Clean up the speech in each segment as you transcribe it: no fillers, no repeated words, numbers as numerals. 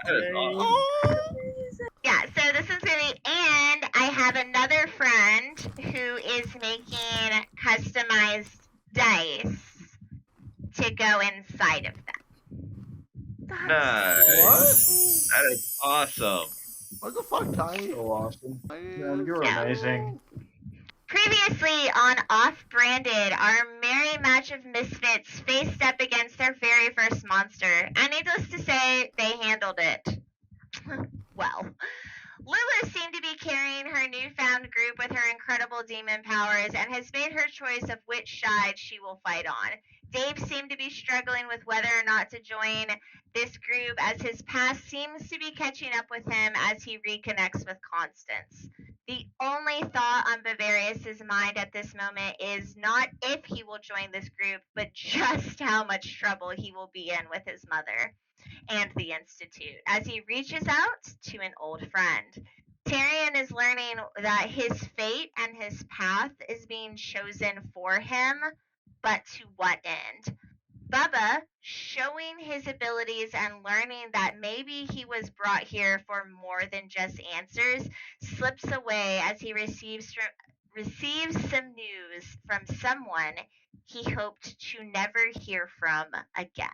That is awesome. Oh. Yeah, so this is really, and I have another friend who is making customized dice to go inside of them. Nice. That is awesome. What the fuck, Tiny? So awesome. Man, you're Yeah. amazing. Previously on Off-Branded, our merry match of misfits faced up against their very first monster, and needless to say, they handled it. Well, Lulu seemed to be carrying her newfound group with her incredible demon powers and has made her choice of which side she will fight on. Dave seemed to be struggling with whether or not to join this group as his past seems to be catching up with him as he reconnects with Constance. The only thought on Bevarius' mind at this moment is not if he will join this group, but just how much trouble he will be in with his mother and the Institute as he reaches out to an old friend. Terrian is learning that his fate and his path is being chosen for him, but to what end? Bubba, showing his abilities and learning that maybe he was brought here for more than just answers, slips away as he receives some news from someone he hoped to never hear from again.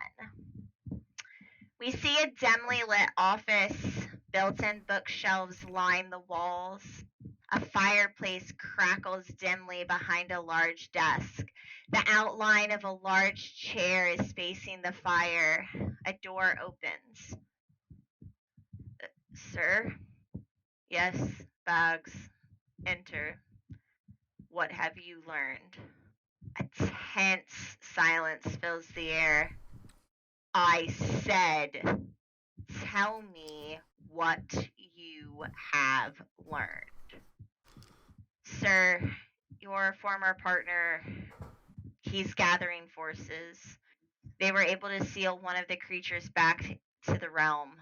We see a dimly lit office. Built-in bookshelves line the walls. A fireplace crackles dimly behind a large desk. The outline of a large chair is facing the fire. A door opens. Sir? Yes, Bags. Enter. What have you learned? A tense silence fills the air. I said, tell me what you have learned. Sir, your former partner, he's gathering forces. They were able to seal one of the creatures back to the realm.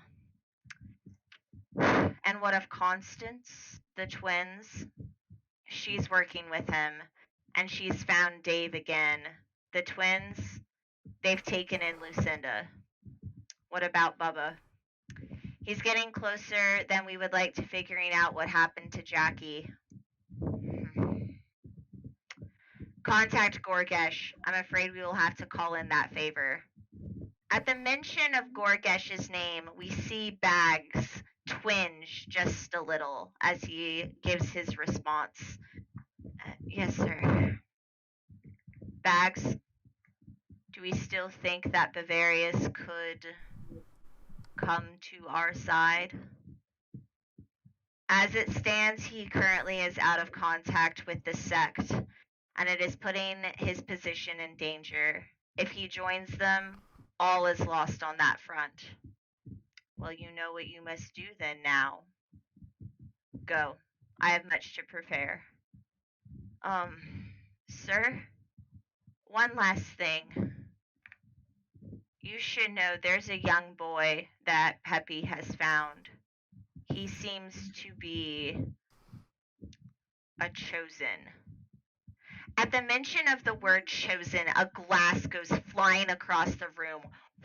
And what of Constance, the twins? She's working with him, and she's found Dave again. The twins, they've taken in Lucinda. What about Bubba? He's getting closer than we would like to figuring out what happened to Jackie. Contact Gorgesh. I'm afraid we will have to call in that favor. At the mention of Gorgesh's name, we see Bags twinge just a little as he gives his response. Yes, sir. Bags, do we still think that Bevarius could come to our side? As it stands, he currently is out of contact with the sect, and it is putting his position in danger. If he joins them, all is lost on that front. Well, you know what you must do then now. Go. I have much to prepare. Sir? One last thing. You should know there's a young boy that Peppy has found. He seems to be a chosen. At the mention of the word chosen, a glass goes flying across the room.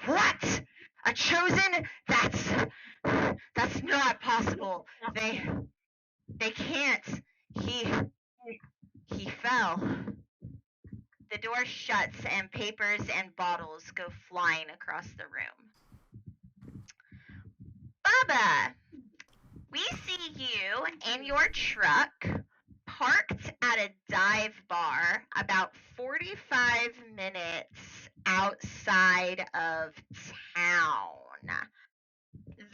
What? A chosen? That's not possible. They can't. He fell. The door shuts and papers and bottles go flying across the room. Bubba, we see you in your truck parked at a dive bar about 45 minutes outside of town.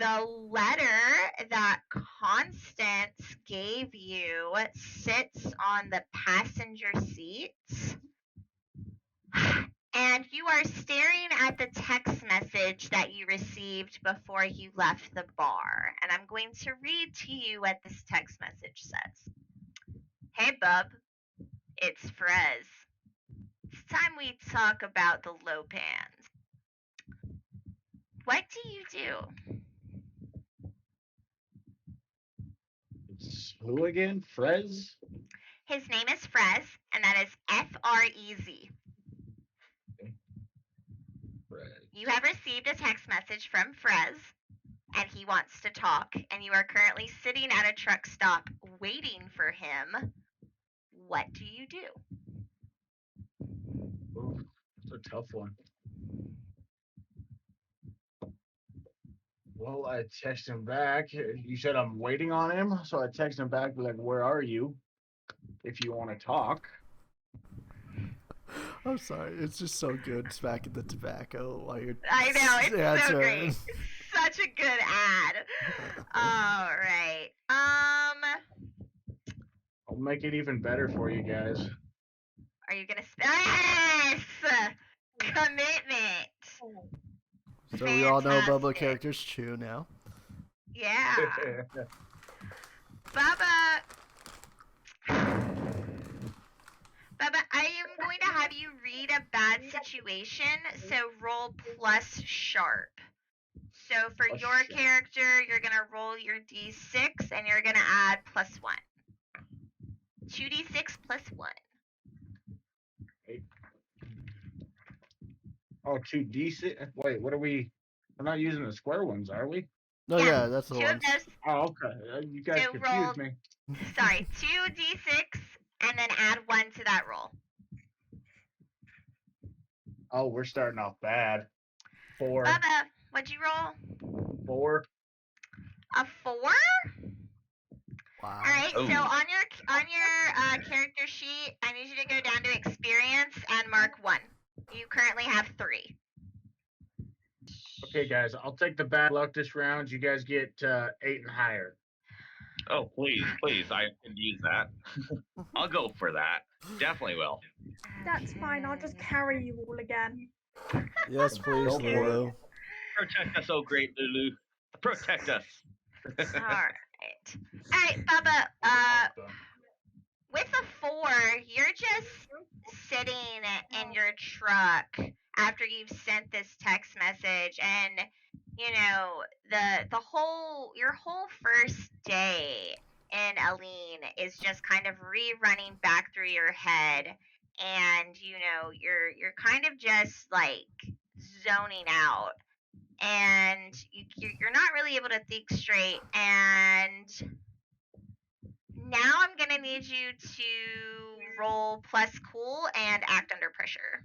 The letter that Constance gave you sits on the passenger seat. And you are staring at the text message that you received before you left the bar. And I'm going to read to you what this text message says. Hey, Bub. It's Frez. It's time we talk about the Lopans. What do you do? It's who again? Frez? His name is Frez, and that is Frez. Frez. You have received a text message from Frez. and he wants to talk, and you are currently sitting at a truck stop waiting for him. What do you do? Ooh, that's a tough one. Well, I text him back. You said I'm waiting on him, so I text him back like, "Where are you? If you want to talk." I'm sorry. It's just so good smacking the tobacco while you're I know, it's so answering. great. Such a good ad. All right. I'll make it even better for you guys. Are you gonna yes! Commitment. So we all know Bubba Fantastic. character's true now. Yeah. Bubba. Bubba, I am going to have you read a bad situation, so roll plus sharp. So for Plus your sharp. character, you're going to roll your d6 and you're going to add +1. 2d6 plus 1. Oh, 2d6. Wait, what are we? We're not using the square ones, are we? No, Yeah, that's the 2 one. of those. Oh, okay. You guys So confused roll- me. Sorry, 2d6 and then add 1 to that roll. Oh, we're starting off bad. 4. Bubba, what'd you roll? 4. A 4? Wow. All right. Ooh. So on your character sheet, I need you to go down to experience and mark 1. You currently have 3. Okay, guys, I'll take the bad luck this round. You guys get 8 and higher. Oh, please, I can use that. I'll go for that. Definitely will. That's fine. I'll just carry you all again. Yes, please, Go for it. Lulu. Protect us, oh great Lulu. Protect us. All right. All right, Bubba. With a 4, you're just sitting in your truck after you've sent this text message, and you know your whole first day in Aline is just kind of rerunning back through your head, and you're kind of just like zoning out, and you're not really able to think straight, and now I'm going to need you to roll plus cool and act under pressure.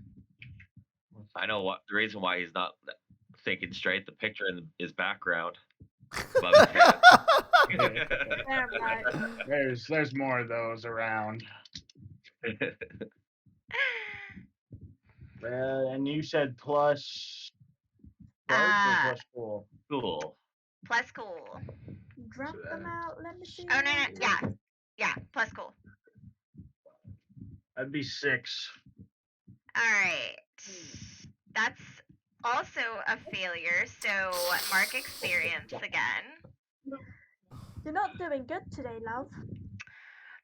I know what the reason why he's not thinking straight. The picture in his background. Yeah, right. There's more of those around. And you said plus sharp or plus cool? Cool. Plus cool. Drop them out. Let me see. Oh, no. Yeah, plus cool. That'd be 6. All right. That's also a failure, so mark experience again. You're not doing good today, love.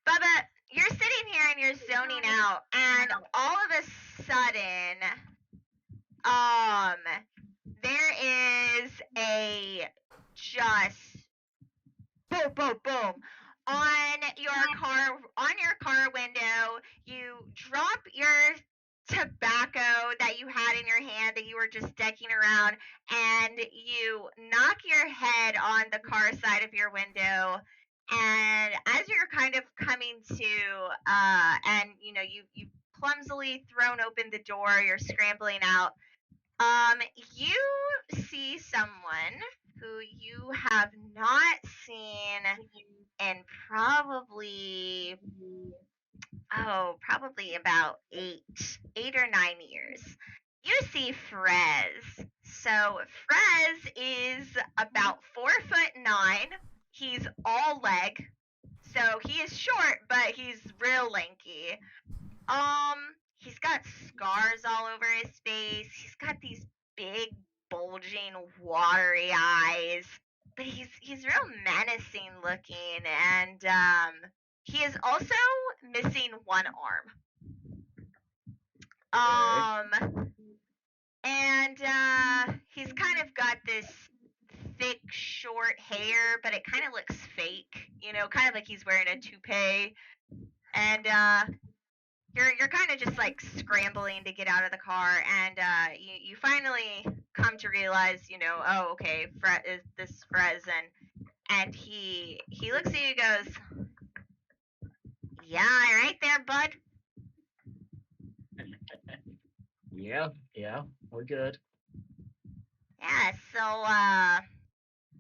Bubba, you're sitting here and you're zoning out, and all of a sudden, there is a just boom, boom, boom on your car window. You drop your tobacco that you had in your hand that you were just decking around, and you knock your head on the car side of your window. And as you're kind of coming to, and you clumsily thrown open the door, you're scrambling out. You see someone who you have not seen in probably about 8 or 9 years. You see Frez. So Frez is about 4'9". He's all leg. So he is short, but he's real lanky. He's got scars all over his face. He's got these big, bulging, watery eyes. But he's real menacing looking, and he is also missing one arm. And he's kind of got this thick, short hair, but it kind of looks fake. Kind of like he's wearing a toupee. And you're kind of just like scrambling to get out of the car, and you finally come to realize, oh, okay, is this Frez, and he looks at you and goes, yeah, right there, bud. Yeah, we're good. Yeah, so,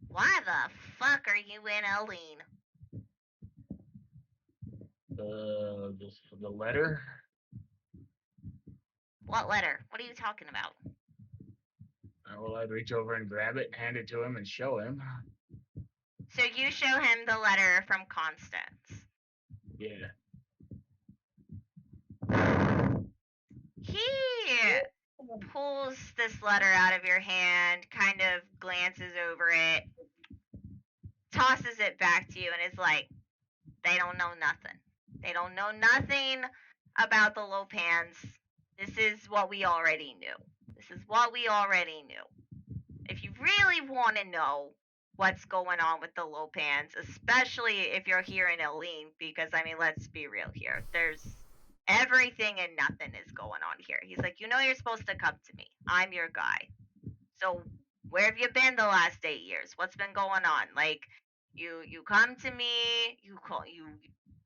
why the fuck are you in Aline? The letter. What letter? What are you talking about? Well, I'd reach over and grab it, hand it to him, and show him. So you show him the letter from Constance. Yeah. He pulls this letter out of your hand, kind of glances over it, tosses it back to you, and is like, they don't know nothing. They don't know nothing about the Lopans. This is what we already knew. If you really want to know what's going on with the Lopans, especially if you're here in Aline, because, I mean, let's be real here. There's everything and nothing is going on here. He's like, you're supposed to come to me. I'm your guy. So where have you been the last 8 years? What's been going on? Like, you come to me, you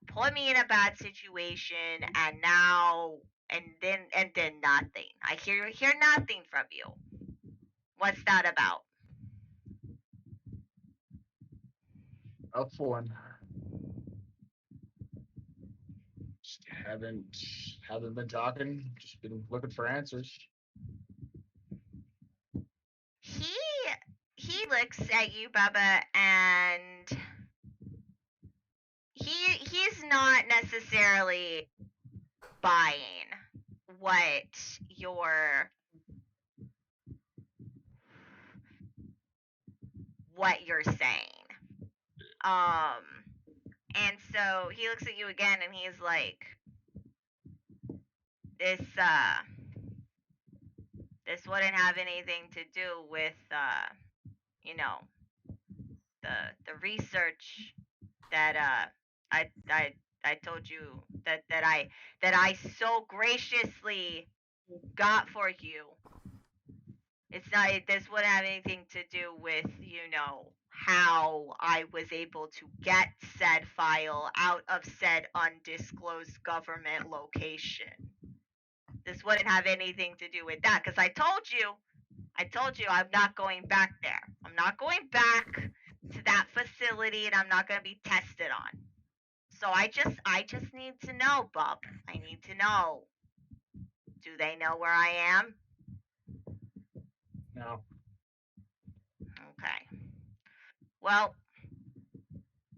put me in a bad situation, and now and then nothing. I hear nothing from you. What's that about? Up for one. Just haven't been talking. Just been looking for answers. He looks at you, Bubba, and he's not necessarily buying what you're saying. And so he looks at you again and he's like, this wouldn't have anything to do with the research that I told you that I so graciously got for you. It's not. This wouldn't have anything to do with how I was able to get said file out of said undisclosed government location. This wouldn't have anything to do with that, because I told you I'm not going back there. I'm not going back to that facility, and I'm not going to be tested on. So I just need to know, Bub. I need to know. Do they know where I am? No. Okay. Well,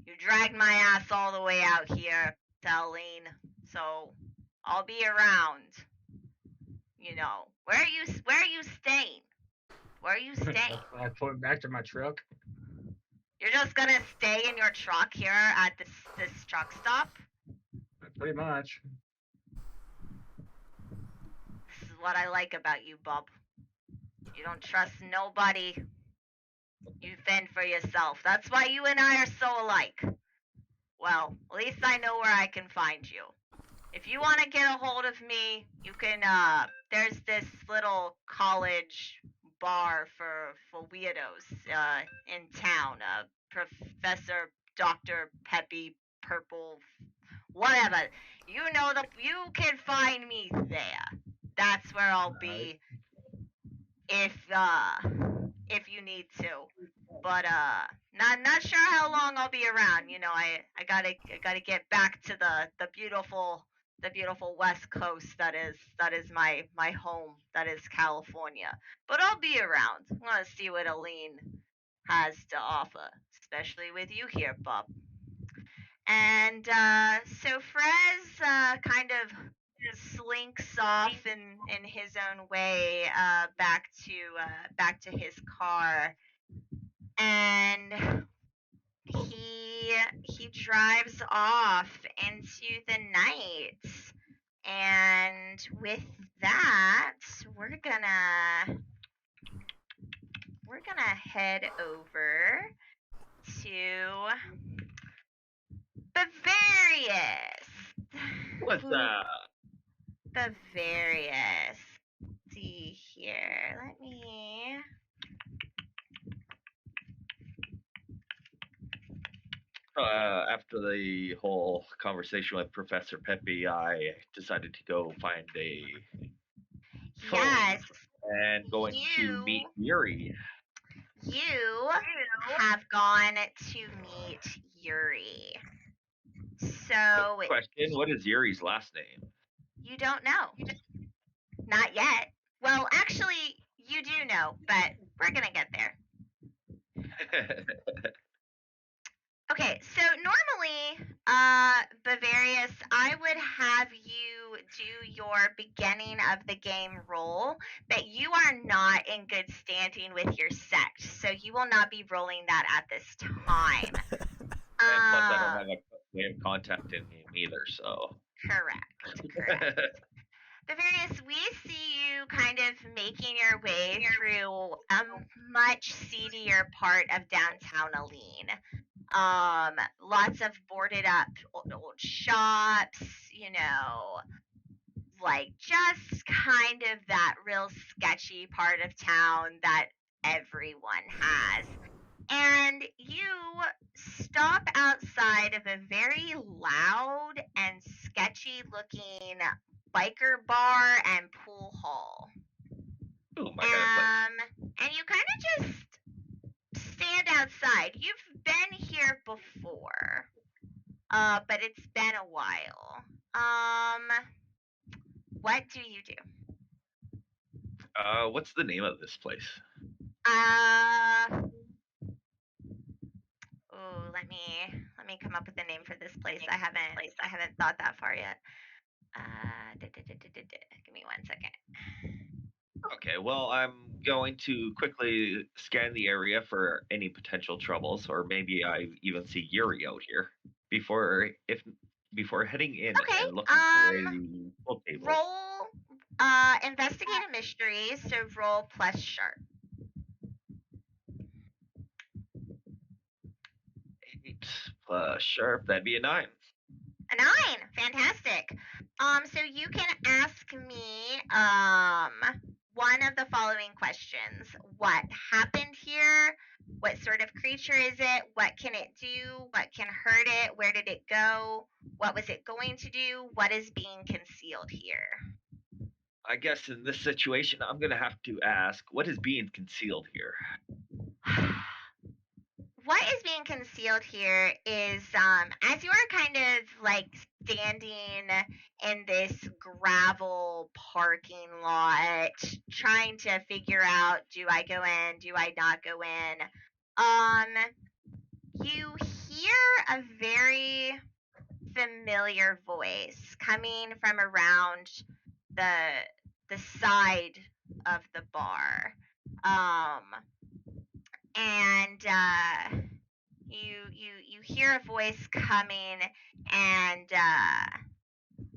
you dragged my ass all the way out here, Aline. So I'll be around. Where are you staying? Where are you staying? I put it back to my truck. You're just gonna stay in your truck here at this truck stop? Pretty much. This is what I like about you, Bub. You don't trust nobody. You fend for yourself. That's why you and I are so alike. Well, at least I know where I can find you. If you want to get a hold of me, you can, there's this little college bar for weirdos, in town. Professor Dr. Peppy Purple, whatever. You can find me there. That's where I'll be if you need to. But not sure how long I'll be around. I gotta get back to the beautiful West Coast that is my home, that is California. But I'll be around. I want to see what Aline has to offer, especially with you here, Bub. And so Frez kind of slinks off in his own way back to his car, and he drives off into the night. And with that, we're gonna head over to Bevarius. What's up? Bevarius. See here. Let me After the whole conversation with Professor Pepe, I decided to go find a phone Yes, and going to meet you Yuri. have gone to meet Yuri. So Question: what is Yuri's last name? you don't know. Not yet. Well, actually, you do know, but we're gonna get there. Okay, so normally, Bevarius, I would have you do your beginning of the game roll, but you are not in good standing with your sect, so you will not be rolling that at this time. And plus, I don't have a way of contacting him either, so. Correct. Bevarius, we see you kind of making your way through a much seedier part of downtown Aline. Lots of boarded up old shops, like just kind of that real sketchy part of town that everyone has. And you stop outside of a very loud and sketchy looking biker bar and pool hall. Ooh, my kind of place. And you kind of just stand outside. You've been here before, but it's been a while. What do you do? What's the name of this place? Oh, let me come up with a name for this place. I haven't thought that far yet. Give me 1 second. Okay, well, I'm going to quickly scan the area for any potential troubles, or maybe I even see Yuri out here before heading in Okay, and looking for the pool table. roll investigate a mystery, so roll plus sharp. 8 plus sharp, that'd be a 9. A 9, fantastic. So you can ask me one of the following questions. What happened here? What sort of creature is it? What can it do? What can hurt it? Where did it go? What was it going to do? What is being concealed here? I guess in this situation, I'm gonna have to ask, what is being concealed here? What is being concealed here is, as you are kind of like standing in this gravel parking lot, trying to figure out, do I go in? Do I not go in? You hear a very familiar voice coming from around the side of the bar. And you hear a voice coming, and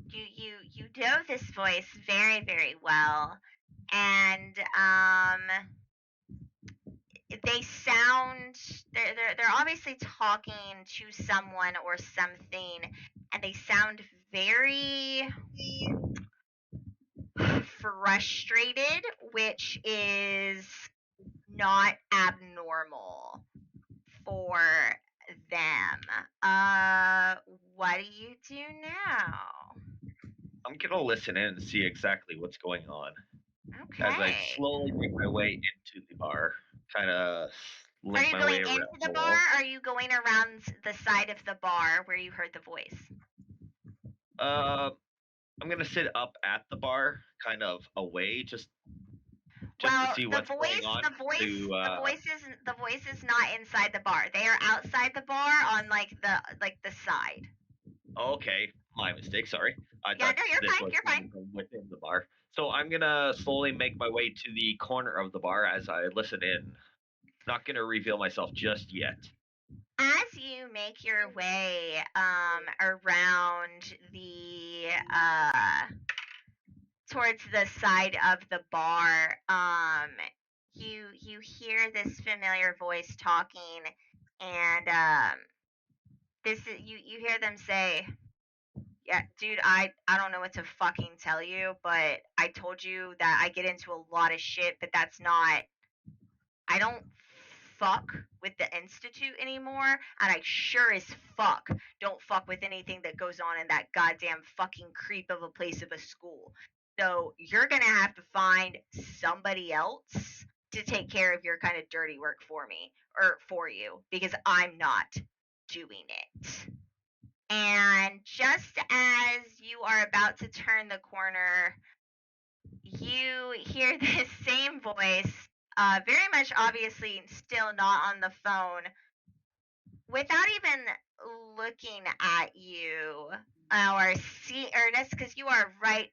you know this voice very, very well, and they sound they're obviously talking to someone or something, and they sound very frustrated, which is not abnormal for them. What do you do now? I'm gonna listen in and see exactly what's going on. Okay. As I slowly make my way into the bar, kind of Are limp you my going way into around the the bar? wall. Or are you going around the side of the bar where you heard the voice? I'm gonna sit up at the bar, kind of away, just to see what's going on. The voice is not inside the bar. They are outside the bar on like the side. Okay, my mistake. Sorry. I Yeah, thought no, you're this fine. was You're fine. coming from within the bar. So I'm gonna slowly make my way to the corner of the bar as I listen in. Not gonna reveal myself just yet. As you make your way around the towards the side of the bar, you hear this familiar voice talking, and you hear them say, "Yeah, dude, I don't know what to fucking tell you, but I told you that I get into a lot of shit, but that's not. I don't fuck with the Institute anymore, and I sure as fuck don't fuck with anything that goes on in that goddamn fucking creep of a place of a school. So you're gonna have to find somebody else to take care of your kind of dirty work for me, or for you, because I'm not doing it. And just as you are about to turn the corner, you hear this same voice, very much obviously still not on the phone, without even looking at you, or that's because you are right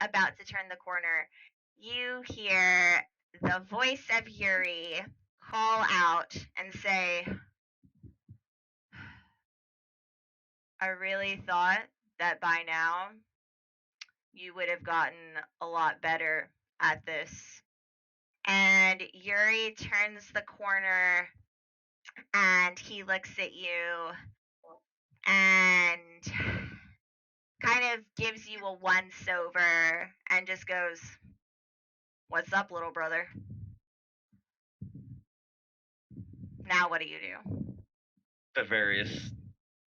about to turn the corner. You hear the voice of Yuri call out and say, I really thought that by now you would have gotten a lot better at this. And Yuri turns the corner and he looks at you and kind of gives you a once over and just goes, What's up, little brother? Now what do you do? Bevarius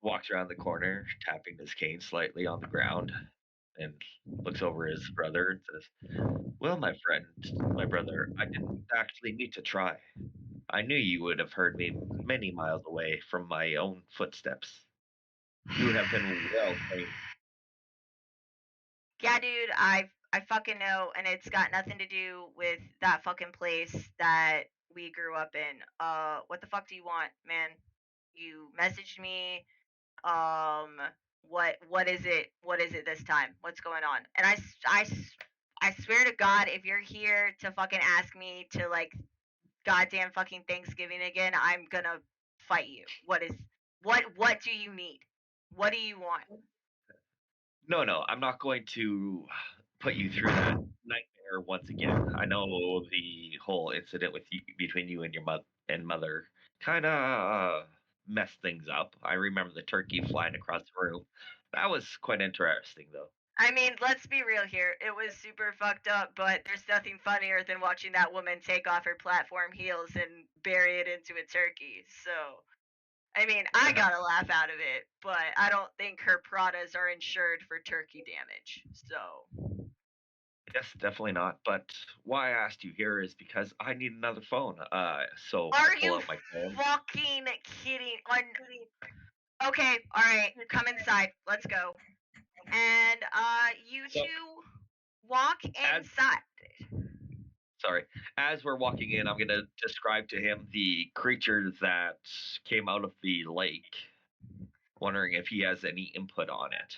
walks around the corner, tapping his cane slightly on the ground, and looks over his brother and says, Well, my friend, my brother, I didn't actually need to try. I knew you would have heard me many miles away from my own footsteps. You have been well trained. Yeah, dude, I fucking know, and it's got nothing to do with that fucking place that we grew up in. What the fuck do you want, man? You messaged me. What is it? What is it this time? What's going on? And I swear to God, if you're here to fucking ask me to like goddamn fucking Thanksgiving again, I'm gonna fight you. What do you need? What do you want? No, I'm not going to put you through that nightmare once again. I know the whole incident with you, between you and your mother kind of messed things up. I remember the turkey flying across the room. That was quite interesting, though. I mean, let's be real here. It was super fucked up, but there's nothing funnier than watching that woman take off her platform heels and bury it into a turkey. So, I mean, I got a laugh out of it, but I don't think her Pradas are insured for turkey damage. So, Yes, definitely not. But why I asked you here is because I need another phone. So are I pull you out my phone. fucking kidding? Okay, all right, come inside. Let's go. And you So- two walk inside. Sorry. As we're walking in, I'm going to describe to him the creature that came out of the lake, wondering if he has any input on it.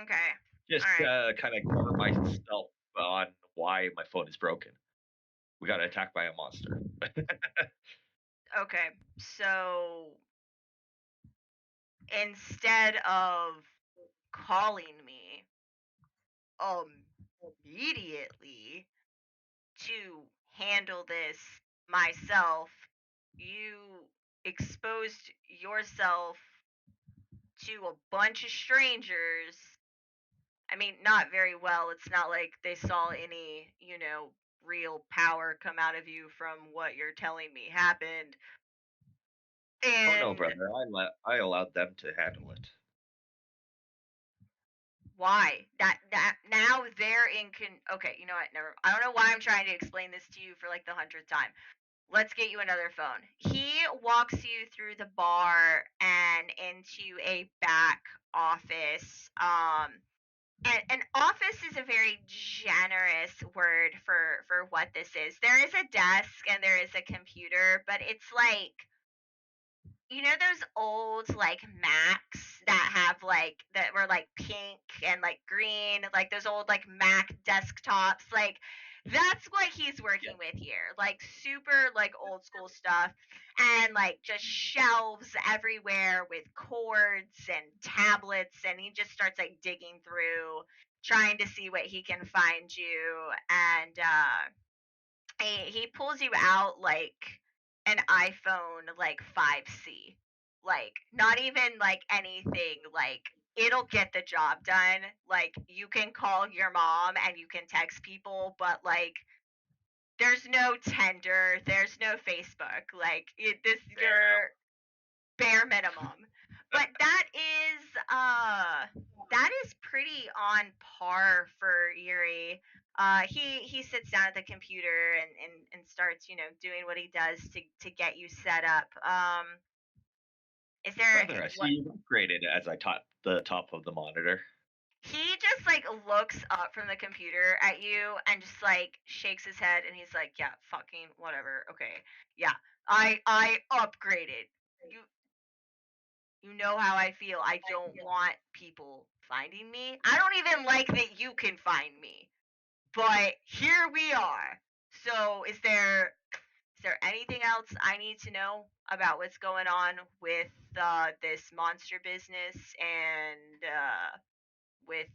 Okay. Just Alright. kind of cover myself on why my phone is broken. We got attacked by a monster. Okay. So instead of calling me immediately to handle this myself, you exposed yourself to a bunch of strangers. I mean, not very well. It's not like they saw any, real power come out of you from what you're telling me happened. Oh no, And brother. I allowed them to handle it. why? That now they're okay, you know what? Never. I don't know why I'm trying to explain this to you for like the 100th time. Let's get you another phone. He walks you through the bar and into a back office. And an office is a very generous word for what this is. There is a desk and there is a computer, but it's like, you know those old like Macs that have like that were like pink and like green, like those old like Mac desktops, like that's what he's working with here. Like super like old school stuff, and like just shelves everywhere with cords and tablets, and he just starts like digging through trying to see what he can find you. And he pulls you out like an iPhone like 5C. Like not even like anything, like it'll get the job done. Like you can call your mom and you can text people, but like There's no Tinder. There's no Facebook. Like this, your bare minimum. But that is pretty on par for Yuri. He sits down at the computer and starts, doing what he does to get you set up. Is there Brother, I see you've upgraded as I taught the top of the monitor. He just like looks up from the computer at you and just like shakes his head and he's like, "Yeah, fucking whatever. Okay. Yeah. I upgraded. You know how I feel. I don't want people finding me. I don't even like that you can find me. But here we are. So is there anything else I need to know about what's going on with this monster business and with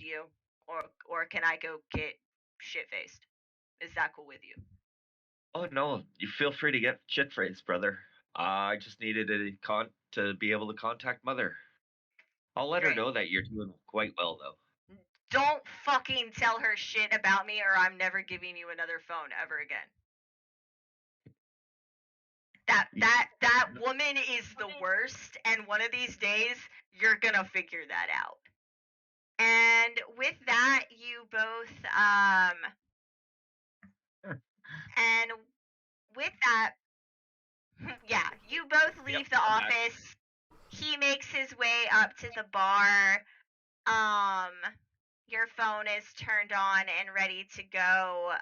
you, or can I go get shit faced? Is that cool with you? Oh no, you feel free to get shit phrased, brother. I just needed to be able to contact Mother. I'll let her Great. know that you're doing quite well, though. Don't fucking tell her shit about me, or I'm never giving you another phone ever again. That woman is the worst, and one of these days you're gonna figure that out. And with that, you both and with that, yeah, you both leave the I'm back. office. He makes his way up to the bar. Your phone is turned on and ready to go.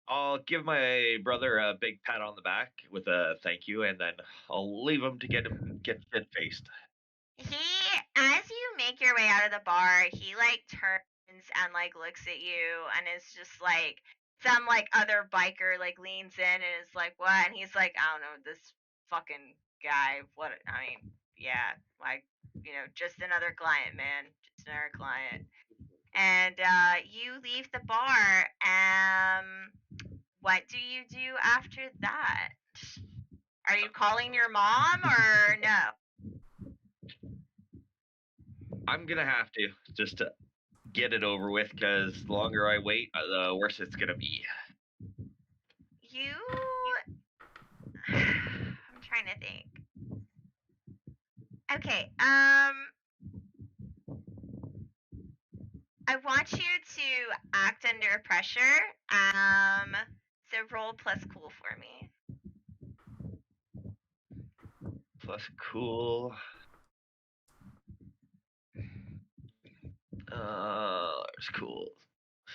I'll give my brother a big pat on the back with a thank you, and then I'll leave him to get shit faced. As you make your way out of the bar, he like turns and like looks at you and is just like some like other biker like leans in and is like, "What?" And he's like, "I don't know, this fucking guy. What? I mean, yeah, like, just another client, man, just another client." And you leave the bar. What do you do after that? Are you calling your mom or no? I'm gonna have to just to get it over with, because the longer I wait, the worse it's gonna be. I'm trying to think. Okay, I want you to act under pressure. So roll plus cool for me. Plus cool. There's cool.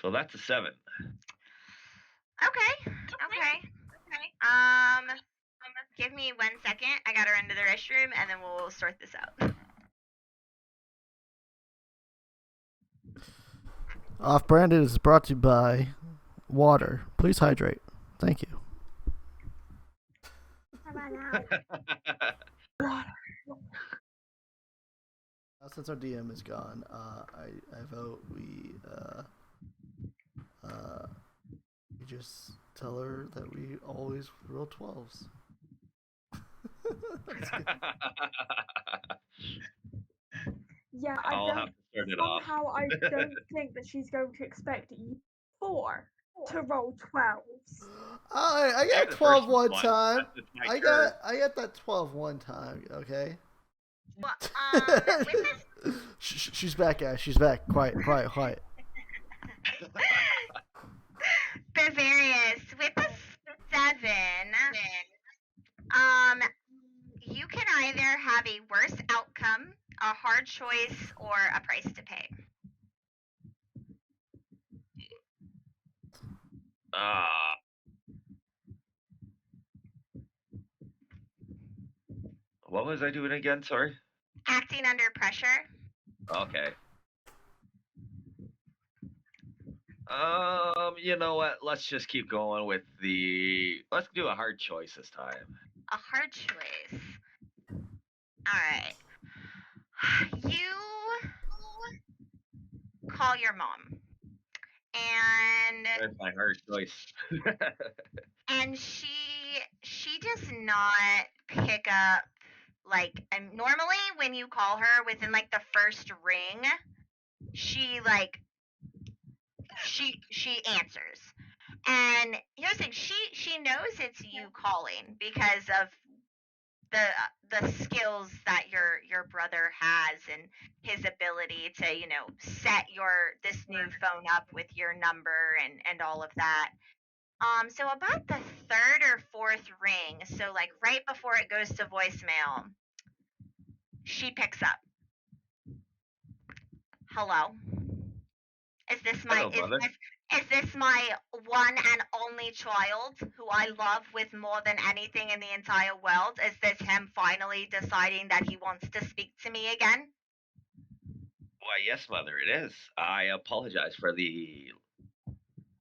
So that's a 7. Okay. Give me 1 second. I gotta run to the restroom and then we'll sort this out. Off-branded is brought to you by water. Please hydrate. Thank you. How about now? Since our DM is gone, I vote we just tell her that we always roll 12s. Yeah, I'll I have don't. to start it off. Somehow, I don't think that she's going to expect you 4 to roll 12s. I Yeah, got the 12 first one one. time. It's my I turn. got that 12 one time. Okay. Well, with this She's back, guys. She's back. Quiet. Bevarius, with a 7, you can either have a worse outcome, a hard choice, or a price to pay. What was I doing again? Sorry. Acting under pressure. Okay. You know what? Let's just keep going with let's do a hard choice this time. A hard choice. Alright. You call your mom. And That's my hard choice. and she does not pick up, like, and normally when you call her within like the first ring, she like she answers. And here's the thing, she knows it's you calling because of the skills that your brother has and his ability to, set this new phone up with your number and all of that. So about the third or fourth ring, so like right before it goes to voicemail, she picks up. Hello? Is this my Hello, mother. is this my one and only child who I love with more than anything in the entire world? Is this him finally deciding that he wants to speak to me again? Why, yes, mother, it is. I apologize for the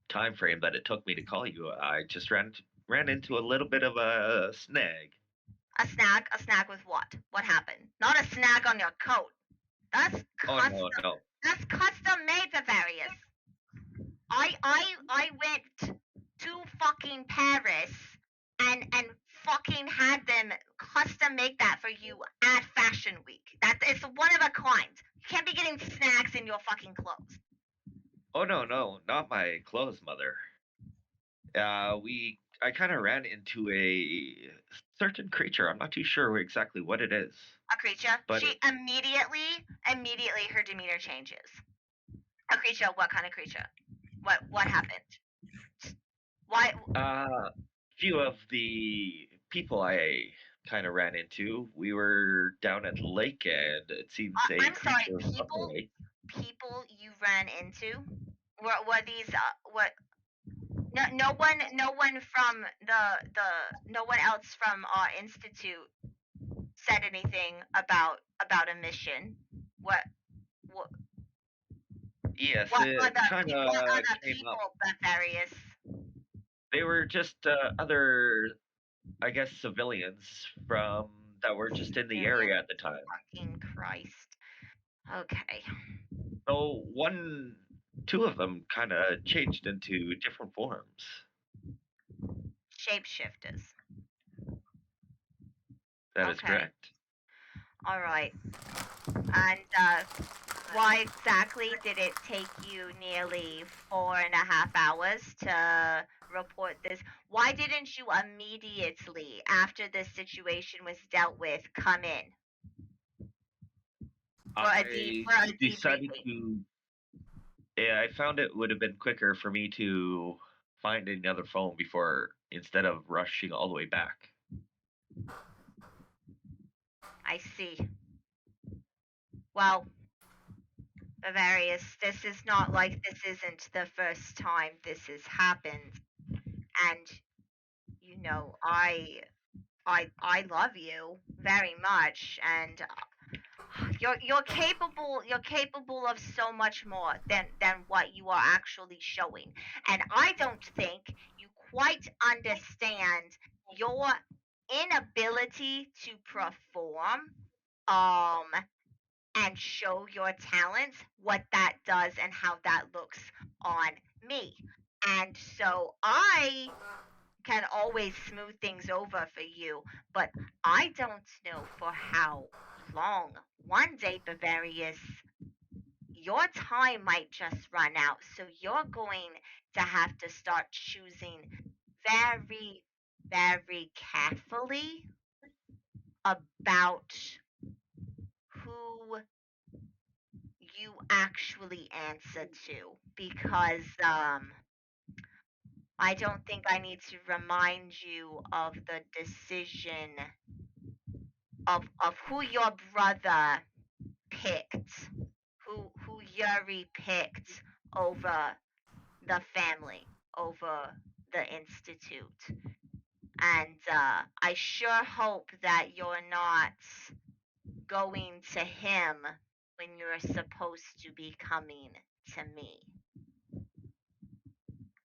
time frame that it took me to call you. I just ran into a little bit of a snag. A snag? A snag with what? What happened? Not a snag on your coat. That's custom. Oh no. That's custom made, Bevarius. I went to fucking Paris and fucking had them custom make that for you at Fashion Week. It's one of a kind. You can't be getting snags in your fucking clothes. Oh no, not my clothes, mother. I kind of ran into a certain creature. I'm not too sure exactly what it is. A creature? But she immediately her demeanor changes. A creature? What kind of creature? What happened? Why? Few of the people I kind of ran into, we were down at the lake, and it seems I'm sorry, people you ran into were these what? No one from no one else from our institute said anything about a mission. What? Yes, what it kind of came people, up. Bevarius? They were just other, I guess, civilians that were just in the area at the time. Fucking Christ. Okay. So two of them kind of changed into different forms. Shapeshifters. That is correct. All right. And why exactly did it take you nearly 4.5 hours to report this? Why didn't you immediately, after this situation was dealt with, come in? I decided to. Yeah, I found it would have been quicker for me to find another phone instead of rushing all the way back. I see. Well, Bevarius, this is not like this isn't the first time this has happened. And, I love you very much, and you're capable of so much more than what you are actually showing. And I don't think you quite understand your inability to perform and show your talents, what that does and how that looks on me. And so I can always smooth things over for you, but I don't know for how long. One day, Bevarius, your time might just run out, so you're going to have to start choosing very, very carefully about who you actually answer to, because I don't think I need to remind you of the decision of who your brother picked, who Yuri picked over the family, over the institute. And I sure hope that you're not going to him when you're supposed to be coming to me.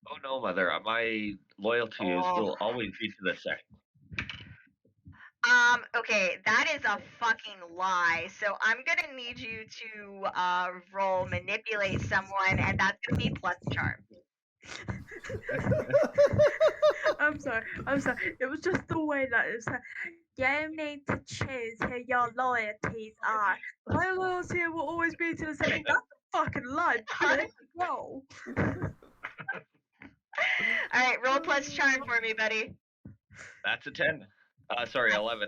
Oh no, mother. My loyalty will always be to the sect. Okay, that is a fucking lie. So I'm gonna need you to roll manipulate someone, and that's gonna be plus charm. I'm sorry. It was just the way that it said. You need to choose who your loyalties are. My loyalty will always be to the same. That's fucking lunch. Let's go. Alright, roll plus charm for me, buddy. That's a 10. Sorry, 11.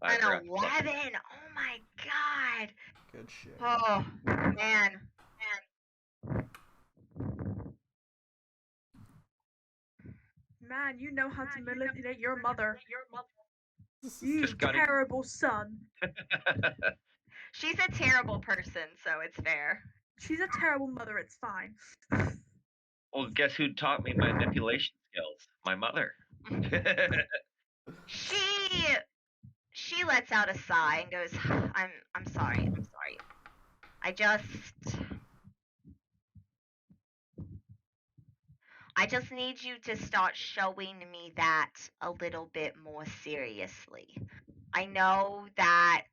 I An forgot. 11. Oh my god. Good shit. Oh, man. Man, you know how to manipulate your mother. You Just gotta- terrible son. She's a terrible person, so it's fair. She's a terrible mother, it's fine. Well, guess who taught me manipulation skills? My mother. She lets out a sigh and goes, I'm sorry. I just need you to start showing me that a little bit more seriously. I know that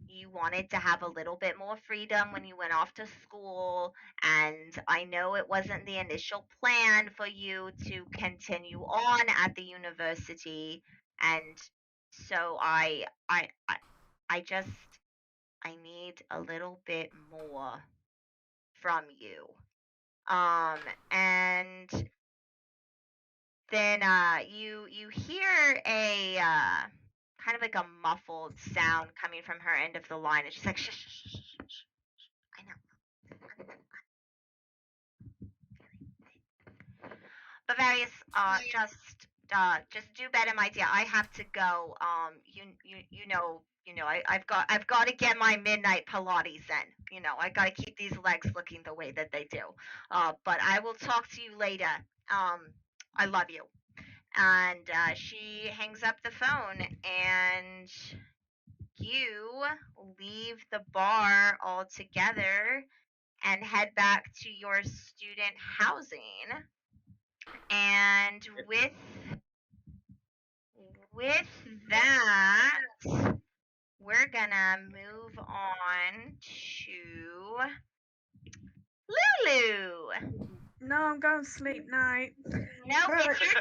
you wanted to have a little bit more freedom when you went off to school, and I know it wasn't the initial plan for you to continue on at the university, and so I need a little bit more from you. And then you hear a kind of like a muffled sound coming from her end of the line, and she's like, shh, shh, shh, shh, shh. I know. Bevarius, just do better, my dear. I have to go. I've got to get my midnight Pilates in. I got to keep these legs looking the way that they do. But I will talk to you later. I love you. And she hangs up the phone, and you leave the bar altogether and head back to your student housing. And with that, we're gonna move on to Lulu. No, I'm going to sleep night. No, it's your turn.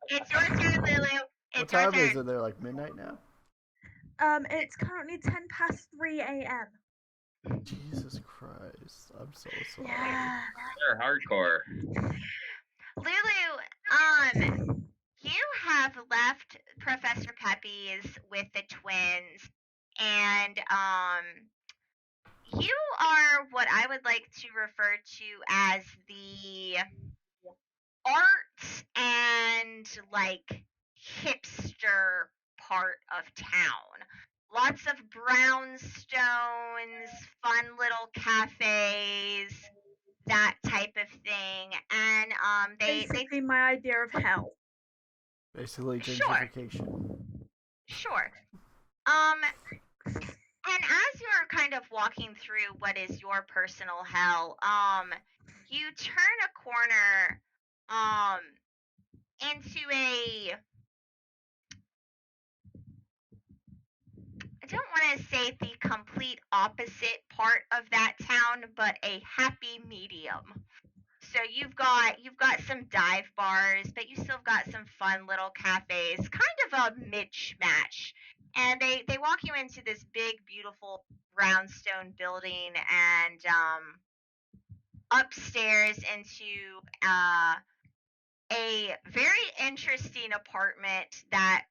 It's your turn, Lulu. What It's your time turn. is it? They're like midnight now? It's currently 3 a.m. Jesus Christ. I'm so sorry. Yeah. They're hardcore. Lulu, you have left Professor Pepe's with the twins, and you are what I would like to refer to as the art and like hipster part of town. Lots of brownstones, fun little cafes, that type of thing, and they Basically, my idea of hell. Basically, Sure. gentrification. Sure. And as you're kind of walking through what is your personal hell, you turn a corner, into I don't want to say the complete opposite part of that town, but a happy medium. So you've got some dive bars, but you still got some fun little cafes, kind of a mismatch. And they walk you into this big, beautiful brownstone building, and upstairs into a very interesting apartment that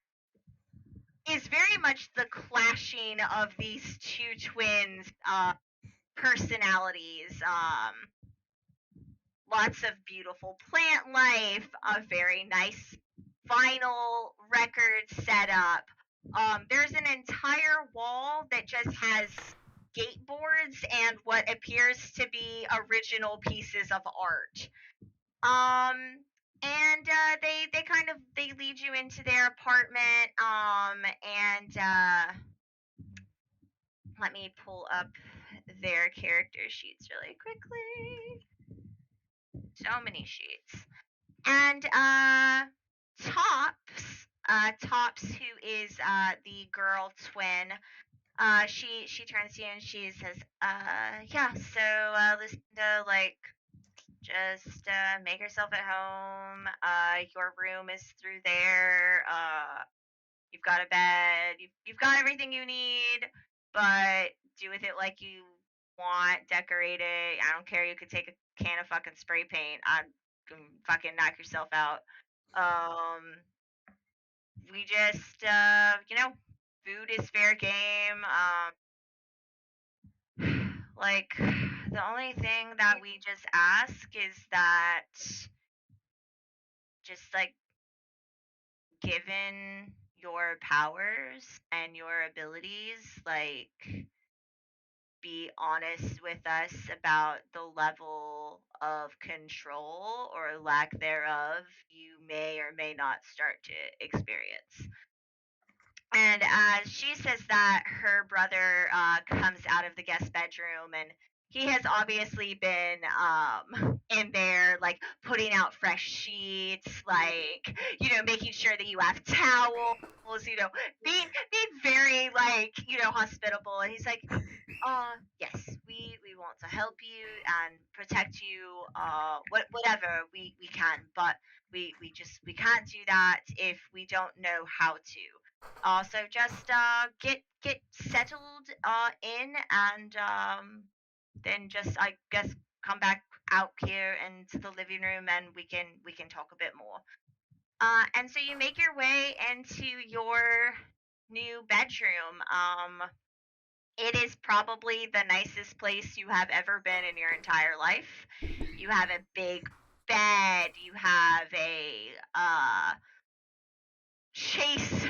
is very much the clashing of these two twins' personalities. Lots of beautiful plant life, a very nice vinyl record setup. There's an entire wall that just has skateboards and what appears to be original pieces of art. And they lead you into their apartment. And let me pull up their character sheets really quickly. So many sheets. And Tops, who is the girl twin, she turns to you and she says, yeah, so Lucinda, like, just make yourself at home. Your room is through there. You've got a bed. You've got everything you need, but do with it like you want decorated. I don't care. You could take a can of fucking spray paint. I can fucking knock yourself out. We just, food is fair game. Like, the only thing that we just ask is that, just like, given your powers and your abilities, like, be honest with us about the level of control or lack thereof you may or may not start to experience. And she says that her brother comes out of the guest bedroom, and he has obviously been in there, like putting out fresh sheets, like, making sure that you have towels, being very, like, hospitable. And he's like, yes, we want to help you and protect you, whatever we can, but we can't do that if we don't know how to. So just get settled in, and then just, I guess, come back out here into the living room, and we can talk a bit more. And so you make your way into your new bedroom. It is probably the nicest place you have ever been in your entire life. You have a big bed. You have a chase.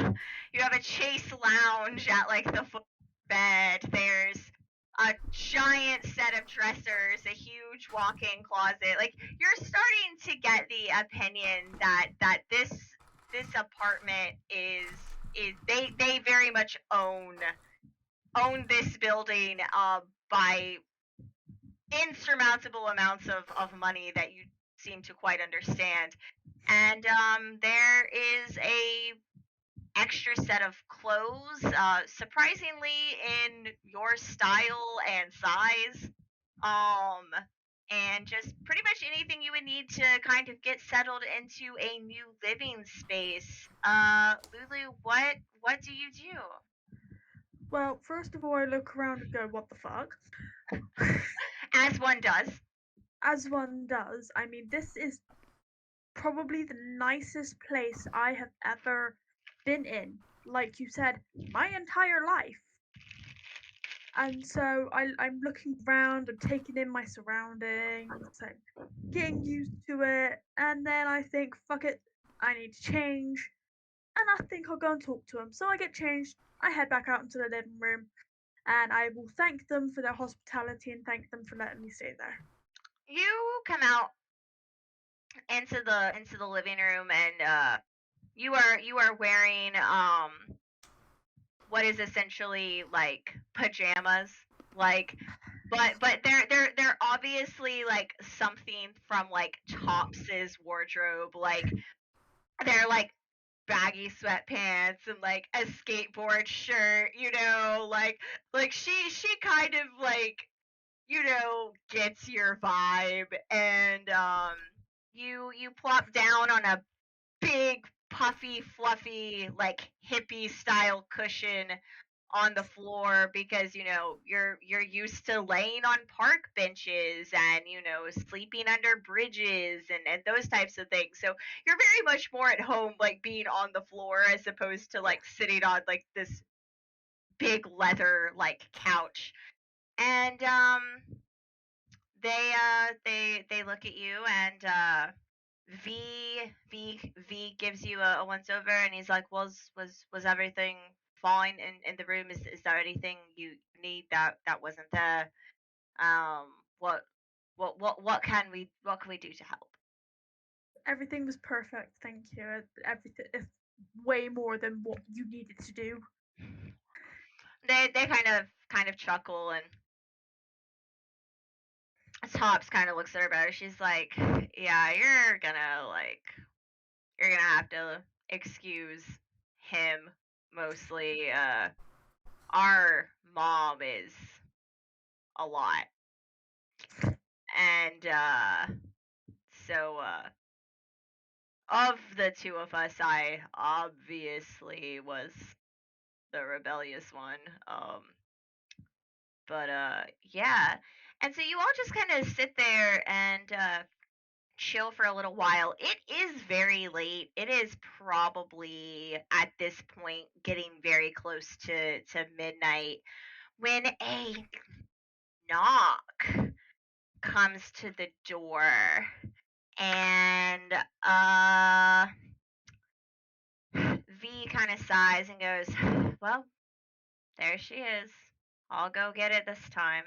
You have a chase lounge at, like, the foot of the bed. There's a giant set of dressers, a huge walk-in closet. Like, you're starting to get the opinion that this apartment is they very much own this building by insurmountable amounts of money that you seem to quite understand. And there is a extra set of clothes, surprisingly in your style and size. And just pretty much anything you would need to kind of get settled into a new living space. Lulu, what do you do? Well, first of all, I look around and go, what the fuck? As one does. As one does. I mean, this is probably the nicest place I have ever been in. Like you said, my entire life. And so I'm looking around and taking in my surroundings, like getting used to it. And then I think, fuck it, I need to change. And I think I'll go and talk to him. So I get changed. I head back out into the living room, and I will thank them for their hospitality and thank them for letting me stay there. You come out into the living room, and you are wearing what is essentially like pajamas, like, but they're obviously like something from like Tops's wardrobe. Like, they're like baggy sweatpants and like a skateboard shirt, like she kind of, like, gets your vibe. And you plop down on a big puffy fluffy, like, hippie style cushion on the floor, because you're used to laying on park benches and sleeping under bridges and those types of things. So you're very much more at home, like, being on the floor as opposed to, like, sitting on, like, this big leather, like, couch. And they look at you, and V gives you a once over, and he's like, was everything fine in the room? Is there anything you need that wasn't there? Um, what can we do to help? Everything was perfect, thank you. Everything is way more than what you needed to do. They kind of chuckle, and Tops kind of looks at her better. She's like, yeah, you're gonna have to excuse him mostly. Our mom is a lot, and so of the two of us, I obviously was the rebellious one. But yeah. And so you all just kind of sit there and chill for a little while. It is very late. It is probably at this point getting very close to midnight when a knock comes to the door. And V kind of sighs and goes, "Well, there she is. I'll go get it this time."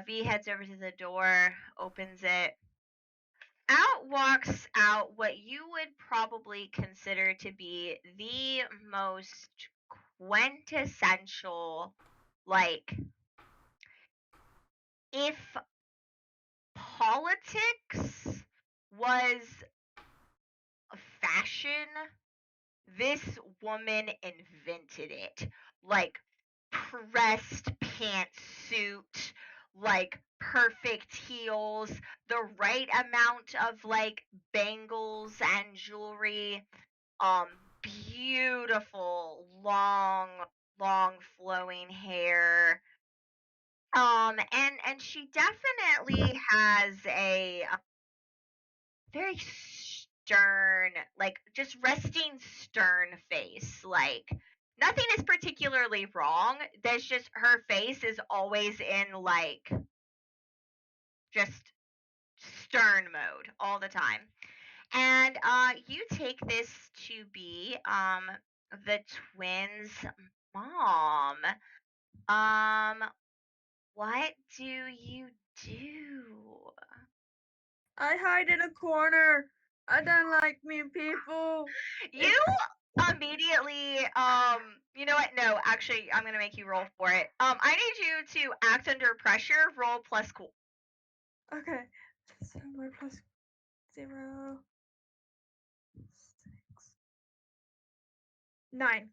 V heads over to the door, opens it. Out walks out what you would probably consider to be the most quintessential, like, if politics was a fashion, this woman invented it. Like, pressed pantsuit, like perfect heels, the right amount of like bangles and jewelry, um beautiful long flowing hair. And she definitely has a very stern, like just resting stern face. Like nothing is particularly wrong. There's just her face is always in like just stern mode all the time. And you take this to be the twins' mom. Um what do you do? I hide in a corner. I don't like mean people. You immediately you know what? No, actually I'm gonna make you roll for it. I need you to act under pressure, roll plus cool. Okay. So my plus 0, 6, 9.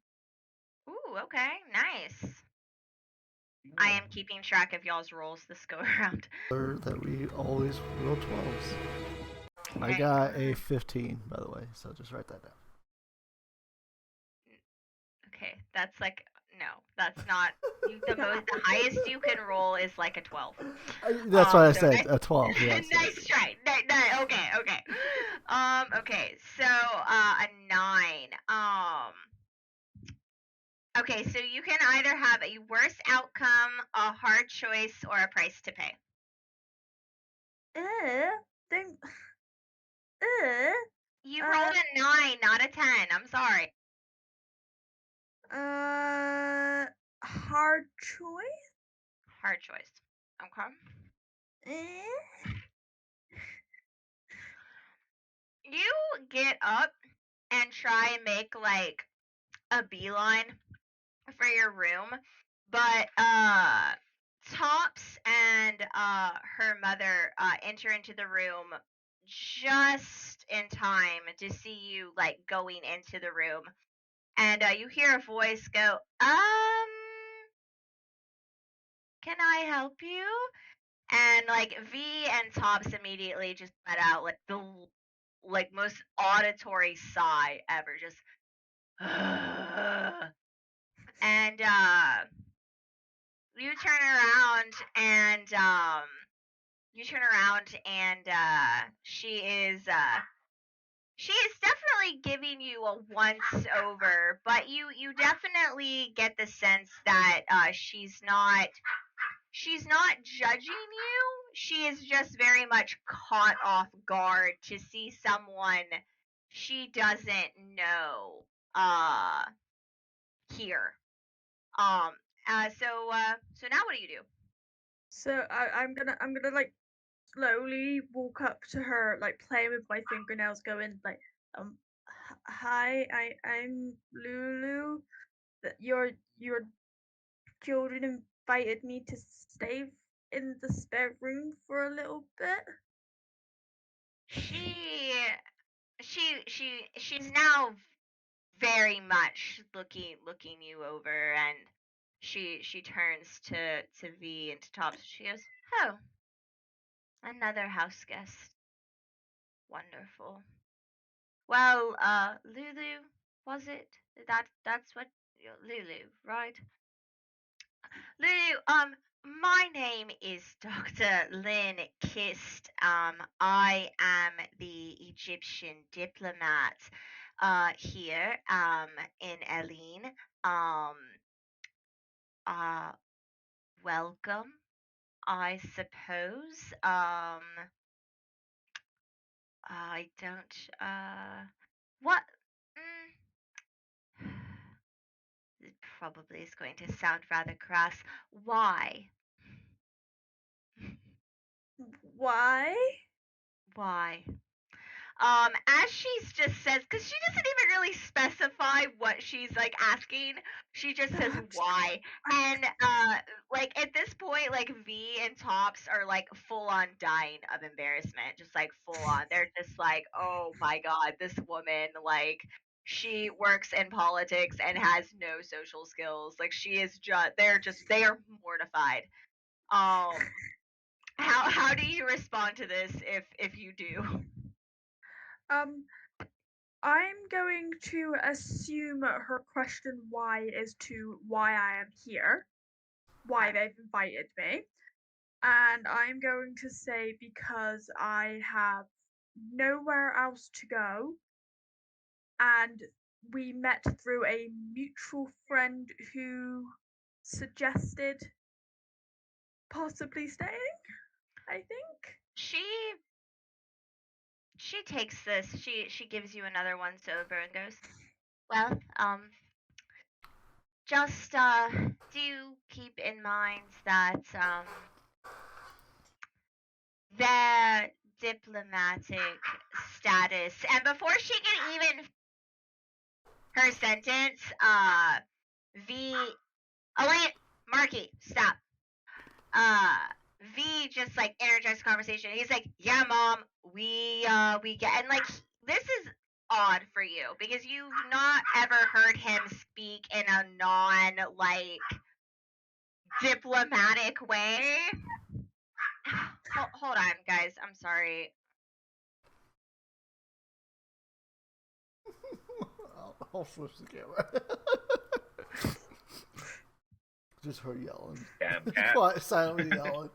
Ooh, okay, nice. I am keeping track of y'all's rolls this go around. That we always roll 12s. I Okay. got a 15, by the way, so just write that down. Okay, that's like no, that's not the highest you can roll is like a 12. That's what I So said, nice, a 12, yes. nice try. Okay. Okay, so a 9. Okay, so you can either have a worse outcome, a hard choice, or a price to pay. Then, You rolled a 9, not a 10. I'm sorry. hard choice? Hard choice. Okay. You get up and try and make like a beeline for your room, but Tops and her mother enter into the room just in time to see you like going into the room, and you hear a voice go, can I help you? And like V and Tops immediately just let out like the like most auditory sigh ever, just and you turn around and she is definitely giving you a once over, but you definitely get the sense that she's not judging you. She is just very much caught off guard to see someone she doesn't know here. Um so now what do you do? So I'm gonna like slowly walk up to her, like playing with my fingernails, going like, hi, I'm Lulu. That your children invited me to stay in the spare room for a little bit. She's now very much looking you over, and she turns to V and to Tops. She goes, "Oh, another house guest. Wonderful. Well, Lulu, was it? That's what Lulu, right? Lulu, my name is Dr. Lynn Kist. I am the Egyptian diplomat here in Eileen. Um, uh, welcome, I suppose. I don't, what? Mm, it probably is going to sound rather crass. Why? Why? Why? As she's just says, because she doesn't even really specify what she's like asking. She just says why, and like at this point, like V and Tops are like full on dying of embarrassment, just like full on. They're just like, oh my god, this woman, like she works in politics and has no social skills. Like she is they are mortified. Um, how do you respond to this if you do? Um, I'm going to assume her question why is to why I am here, why Okay. they've invited me. And I'm going to say because I have nowhere else to go, and we met through a mutual friend who suggested possibly staying, I think. She takes this. She gives you another once over and goes, "Well, just do keep in mind that their diplomatic status." And before she can even her sentence, V Elaine Marky, stop. uh V just like energized the conversation. He's like, "Yeah, mom, we get," and like this is odd for you because you've not ever heard him speak in a non like diplomatic way. Hold on, guys. I'm sorry. I'll switch the camera. Just her yelling. Damn cat. Quiet, silently yelling.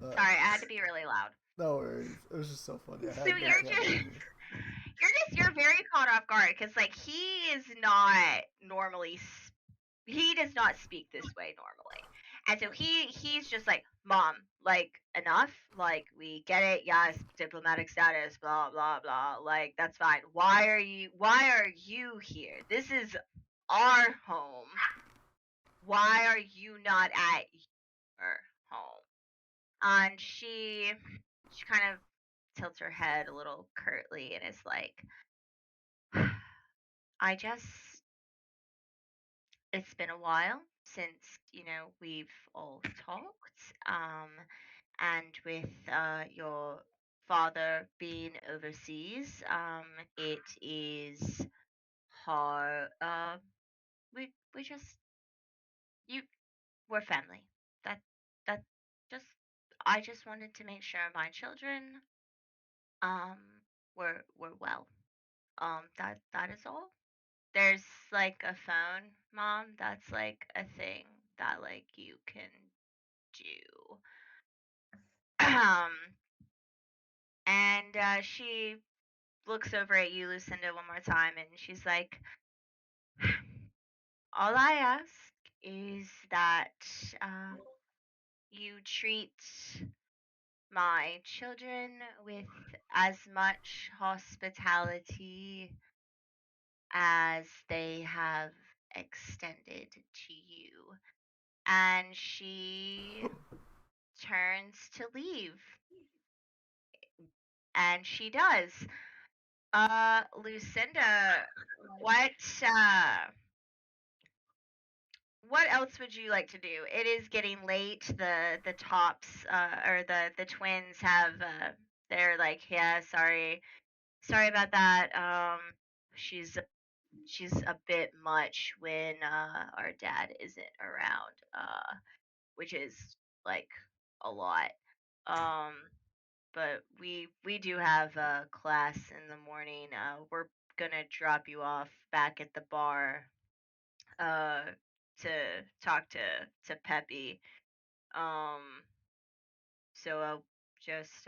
Sorry, I had to be really loud. No worries. It was just so funny. So you're very caught off guard because like he is not normally he does not speak this way normally. And so he's just like, "Mom, like enough, like we get it, yes, diplomatic status, blah blah blah, like that's fine. Why are you here? This is our home. Why are you not at your home?" And she kind of tilts her head a little curtly and is like, "I just it's been a while since, we've all talked. And with your father being overseas, it is hard. We just you we're family. That that just I just wanted to make sure my children um were well. That is all. There's like a phone, mom, that's like a thing that like you can do." Um, and she looks over at you, Lucinda, one more time, and she's like, "All I ask is that uh, you treat my children with as much hospitality as they have extended to you." And she turns to leave, and she does. Lucinda, what what else would you like to do? It is getting late. The tops or the twins have they're like, "Yeah, sorry about that. She's she's a bit much when our dad isn't around, which is like a lot. Um, but we do have a class in the morning. We're gonna drop you off back at the bar. Uh, to talk to Peppy. So just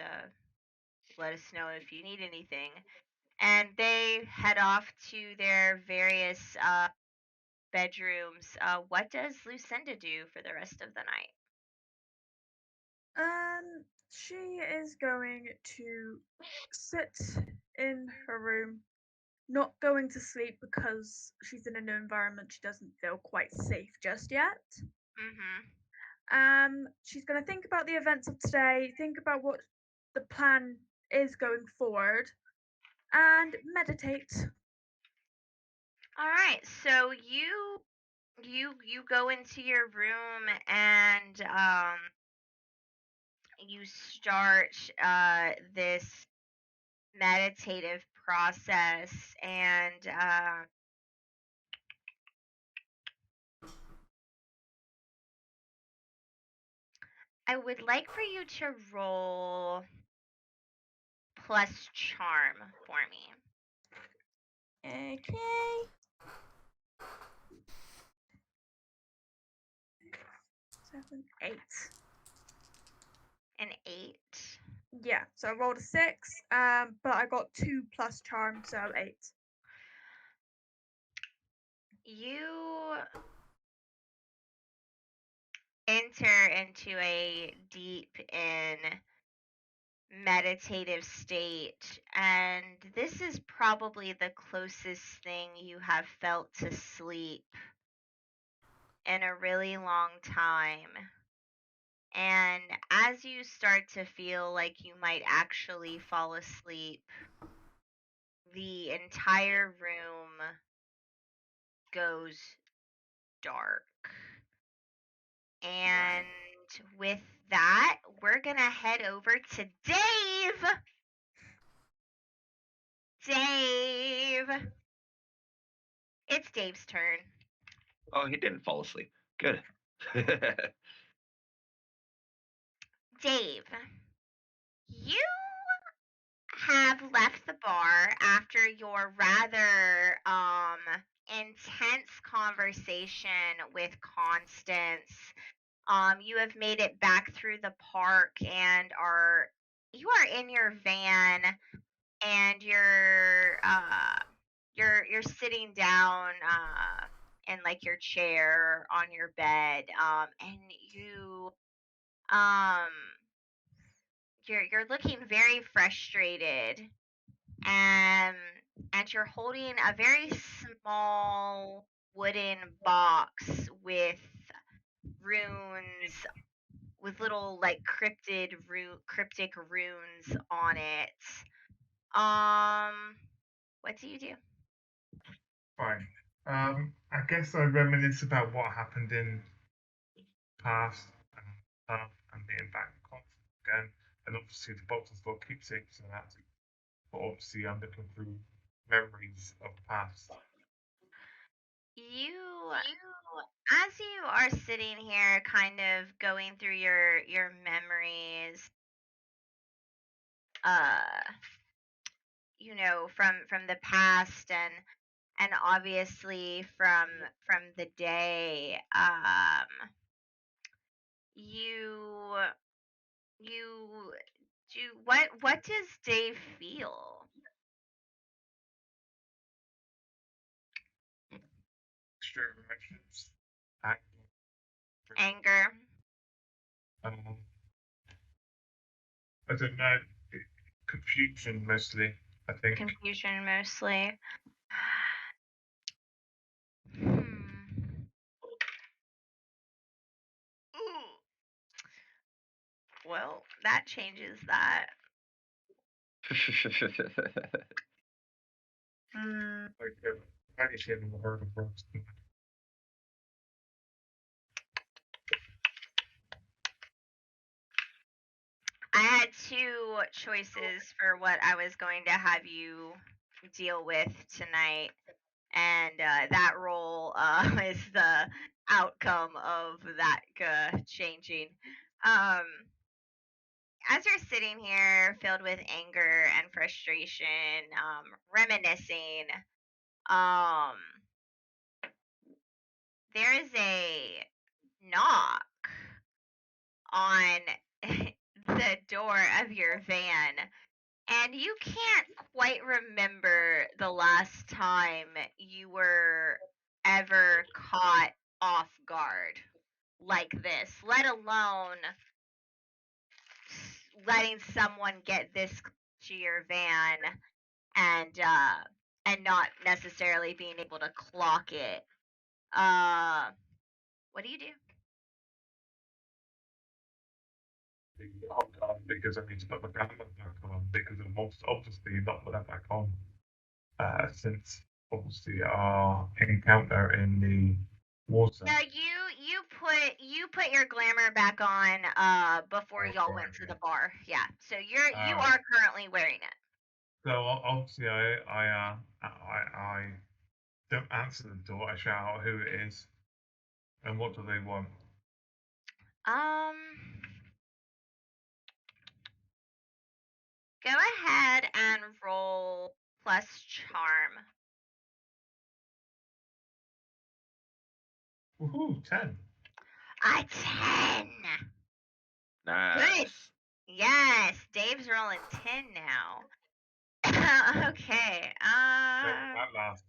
let us know if you need anything. And they head off to their various bedrooms. What does Lucinda do for the rest of the night? She is going to sit in her room, not going to sleep because she's in a new environment. She doesn't feel quite safe just yet. She's going to think about the events of today, think about what the plan is going forward, and meditate. All right, so you go into your room and you start this meditative process, and I would like for you to roll plus charm for me. Okay. 7, 8. An 8. Yeah, so I rolled a 6, but I got 2 plus charm, so 8. You enter into a deep in meditative state, and this is probably the closest thing you have felt to sleep in a really long time. And as you start to feel like you might actually fall asleep, the entire room goes dark. And with that, we're going to head over to Dave. Dave. It's Dave's turn. Oh, he didn't fall asleep. Good. Dave, you have left the bar after your rather intense conversation with Constance. You have made it back through the park and you are in your van, and you're sitting down in like your chair on your bed, and um you're looking very frustrated, and you're holding a very small wooden box with runes, with little like cryptic runes on it. What do you do? Fine. I guess I reminisce about what happened in the past, and being back in Constance again, and obviously the box has got keepsakes and that. But obviously, I'm looking through memories of the past. As you are sitting here kind of going through your memories, from the past, and obviously from the day, you do what does Dave feel? Extreme emotions. Anger. I don't know. Confusion mostly, I think. Confusion mostly. Ooh. Well, that changes that. Like, I just haven't heard of Rose. I had 2 choices for what I was going to have you deal with tonight, and that roll is the outcome of that changing. As you're sitting here filled with anger and frustration, reminiscing, there is a knock on the door of your van, and you can't quite remember the last time you were ever caught off guard like this, let alone letting someone get this to your van and not necessarily being able to clock it. What do you do? Hold on, because I need to put my camera back on, because I've most obviously not put that back on since obviously our encounter in the water. No, you put your glamour back on before y'all went to the bar. Yeah, so you are currently wearing it. So obviously I don't answer the door. I shout out who it is and what do they want. Go ahead and roll plus charm. Woohoo, 10. A 10. Nice. Yes, Dave's rolling 10 now. Okay. That last.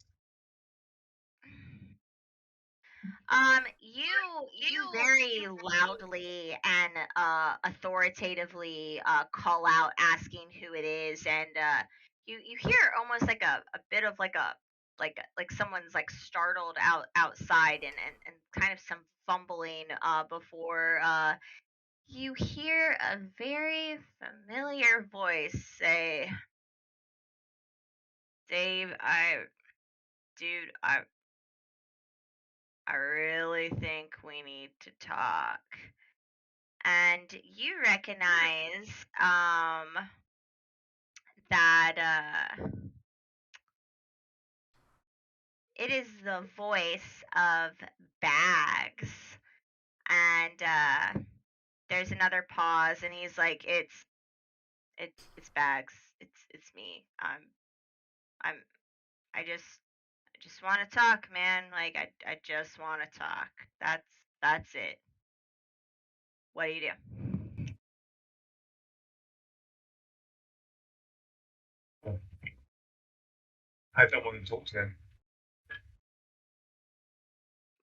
You very loudly and authoritatively call out, asking who it is, and you hear almost like a bit of like someone's like startled outside and kind of some fumbling before you hear a very familiar voice say, "Dave, dude, I really think we need to talk." And you recognize that it is the voice of Bags. And there's another pause, and he's like, it's Bags. It's me. I just want to talk, man. Like I just want to talk. That's it. What do you do? I don't want to talk to him.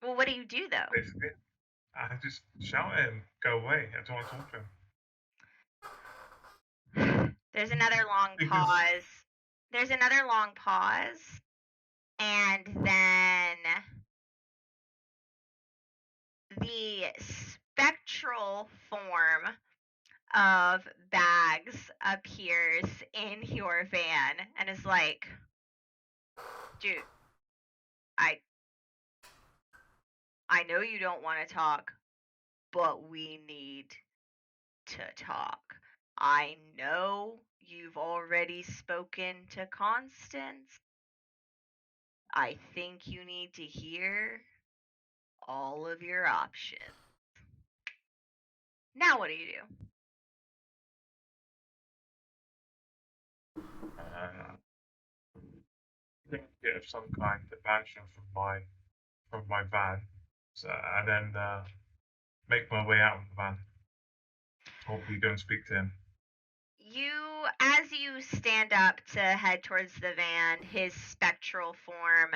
Well, what do you do though? Basically, I just shout at him, go away. I don't want to talk to him. There's another long pause. There's another long pause. And then the spectral form of Bags appears in your van and is like, dude, I know you don't want to talk, but we need to talk. I know you've already spoken to Constance. I think you need to hear all of your options. Now what do you do? Get some kind of action from my van, so, and then make my way out of the van. Hopefully, go and speak to him. As you stand up to head towards the van, his spectral form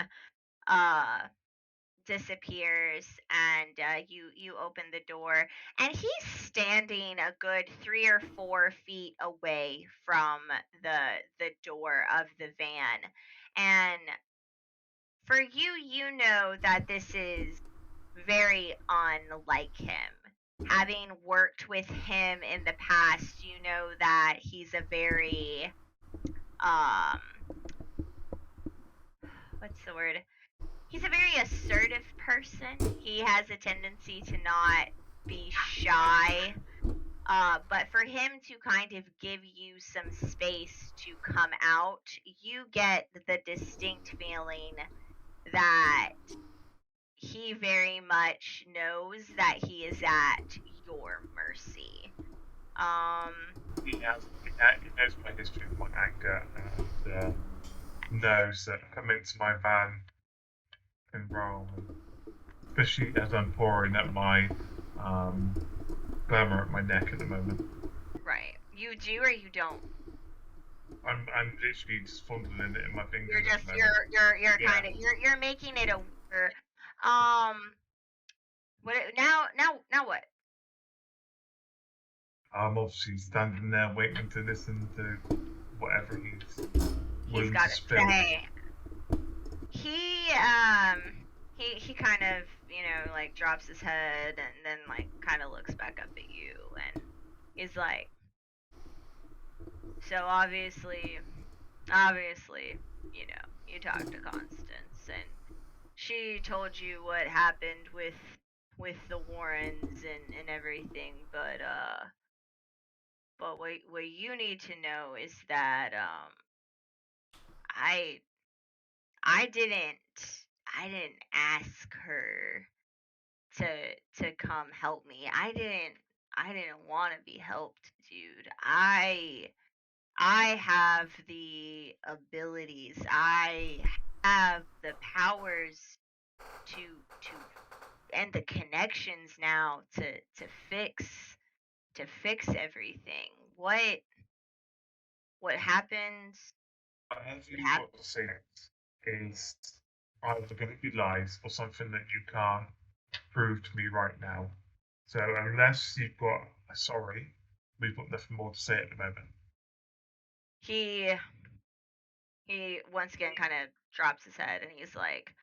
disappears, and you open the door, and he's standing a good 3 or 4 feet away from the door of the van. And for you, you know that this is very unlike him. Having worked with him in the past, you know that he's a very what's the word? He's a very assertive person. He has a tendency to not be shy. But for him to kind of give you some space to come out, you get the distinct feeling that he very much knows that he is at your mercy. He knows my history of my anger and knows that coming to my van can roll and especially as I'm pouring at my glamour at my neck at the moment. Right. You do or you don't? I'm literally just fondling it in my fingers. You're at just the moment. you're Yeah. kind of you're making it a what now what? I'm obviously standing there waiting to listen to whatever he's willing got to spill. say. He kind of, you know, like drops his head and then like kind of looks back up at you and he's like, so obviously, you know, you talked to Constance and she told you what happened with the Warrens and everything, but what you need to know is that I I didn't ask her to come help me. I didn't want to be helped, dude. I have the abilities. I have the powers to and the connections now to fix everything. What happens? Whatever you've got to say next is either going to be lies or something that you can't prove to me right now. So unless you've got a sorry, we've got nothing more to say at the moment. He once again kind of drops his head and he's like,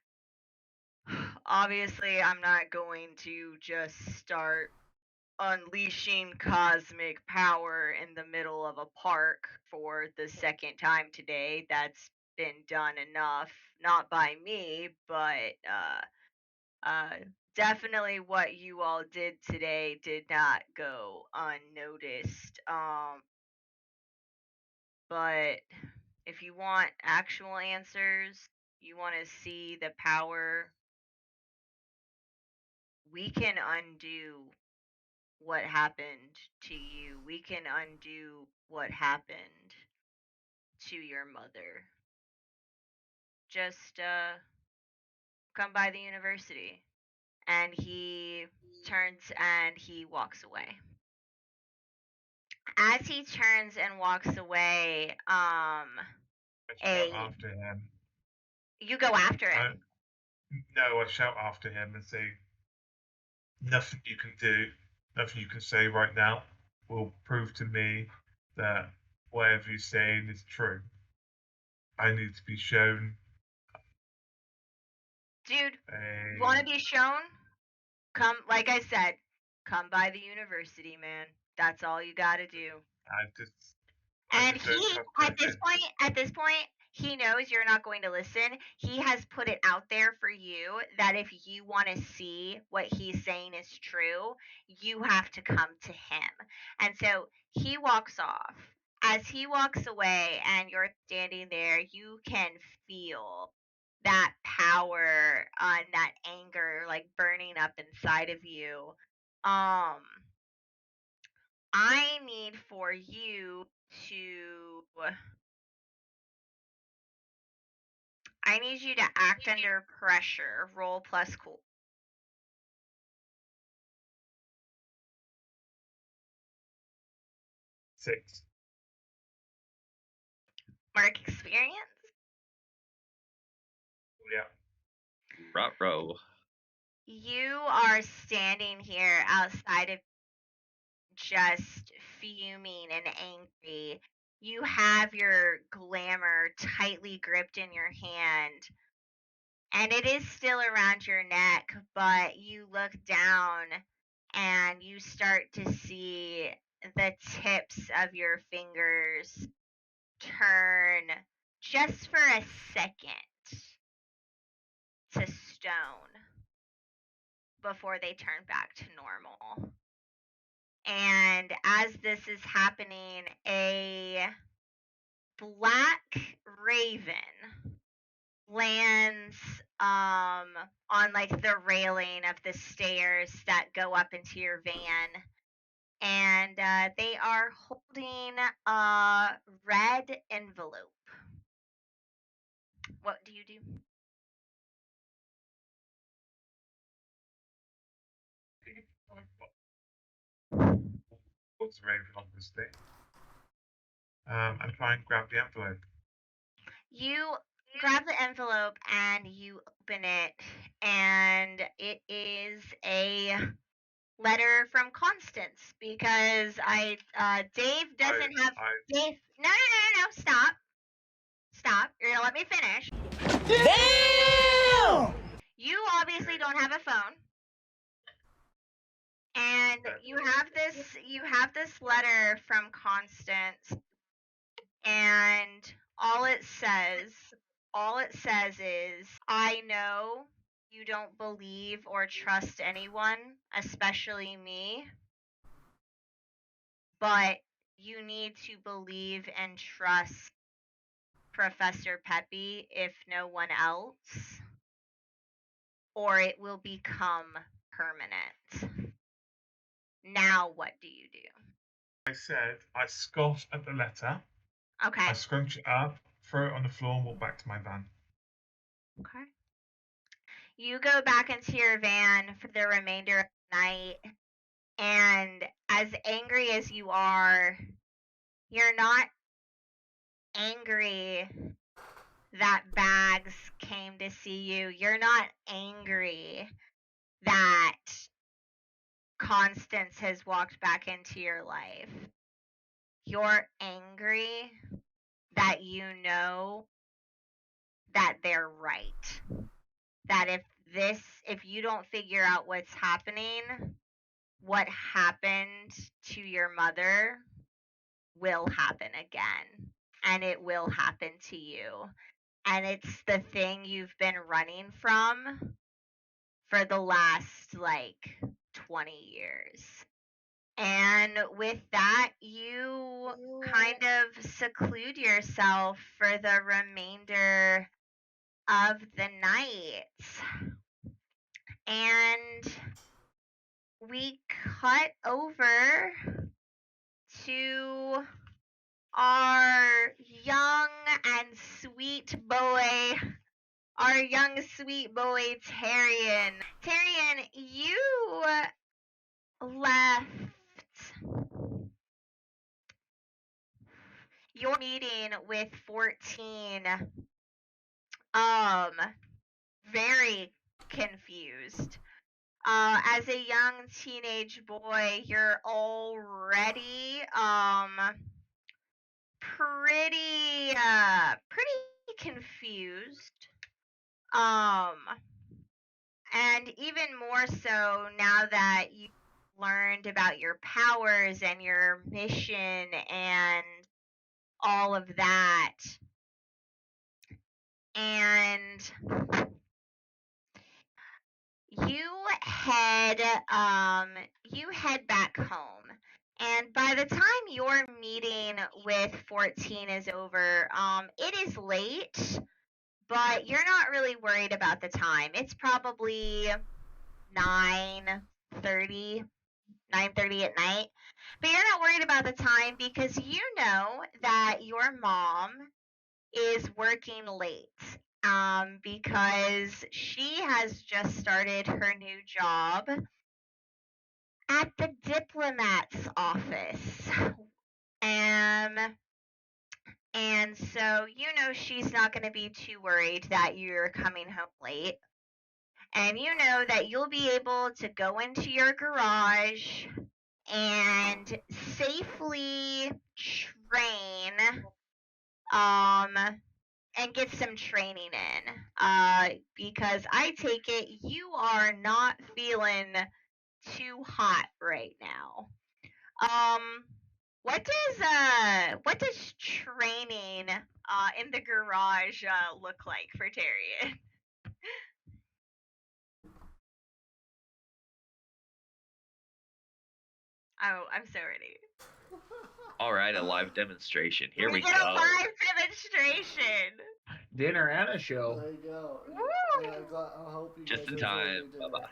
obviously I'm not going to just start unleashing cosmic power in the middle of a park for the second time today. That's been done enough, not by me, but definitely what you all did today did not go unnoticed. But if you want actual answers, you want to see the power, we can undo what happened to you. We can undo what happened to your mother. Just come by the university. And he turns and he walks away. As he turns and walks away, I shout after him. you go after him. No, I shout after him and say, nothing you can do, nothing you can say right now will prove to me that whatever you're saying is true. I need to be shown. Dude, you want to be shown? Come, like I said, come by the university, man. That's all you gotta do. And he, at this point, he knows you're not going to listen. He has put it out there for you that if you want to see what he's saying is true, you have to come to him. And so he walks off. As he walks away and you're standing there, you can feel that power and that anger like burning up inside of you. I need for you to I need you to act under pressure. Roll plus cool. Six. Mark experience? Yeah. Ruh-roh. You are standing here outside of just fuming and angry. You have your glamour tightly gripped in your hand, and it is still around your neck, but you look down and you start to see the tips of your fingers turn just for a second to stone before they turn back to normal. And as this is happening, a black raven lands on like the railing of the stairs that go up into your van, and they are holding a red envelope. What do you do? What's Raven, obviously. And try and grab the envelope. You grab the envelope and you open it, and it is a letter from Constance because Dave doesn't have Dave. No, stop. You're gonna let me finish. Damn! You obviously don't have a phone. And you have this letter from Constance, and all it says is, I know you don't believe or trust anyone, especially me, but you need to believe and trust Professor Peppy, if no one else, or it will become permanent. Now what do you do? I said I scoffed at the letter. Okay. I scrunch it up, throw it on the floor, and walk back to my van. Okay. You go back into your van for the remainder of the night, and as angry as you are, you're not angry that Bags came to see you. You're not angry that Constance has walked back into your life. You're angry that you know that they're right. That if you don't figure out what's happening, what happened to your mother will happen again. And it will happen to you. And it's the thing you've been running from for the last 20 years. And with that, you kind of seclude yourself for the remainder of the night. And we cut over to our young and sweet boy, Terrian. Terrian, you left your meeting with 14 very confused. As a young teenage boy, you're already pretty confused. And even more so now that you learned about your powers and your mission and all of that. And you head back home. And by the time your meeting with 14 is over, it is late, but you're not really worried about the time. It's probably 9:30 at night. But you're not worried about the time because you know that your mom is working late. Because she has just started her new job at the diplomat's office. And so you know she's not going to be too worried that you're coming home late. And you know that you'll be able to go into your garage and safely train and get some training in. Because I take it you are not feeling too hot right now. What does training in the garage look like for Terrian? Oh, I'm so ready. All right, a live demonstration. Here we get go. a live demonstration. Dinner and a show. There you go. Woo! Yeah, I hope you Just guys in enjoy time. your dinner. Bye-bye.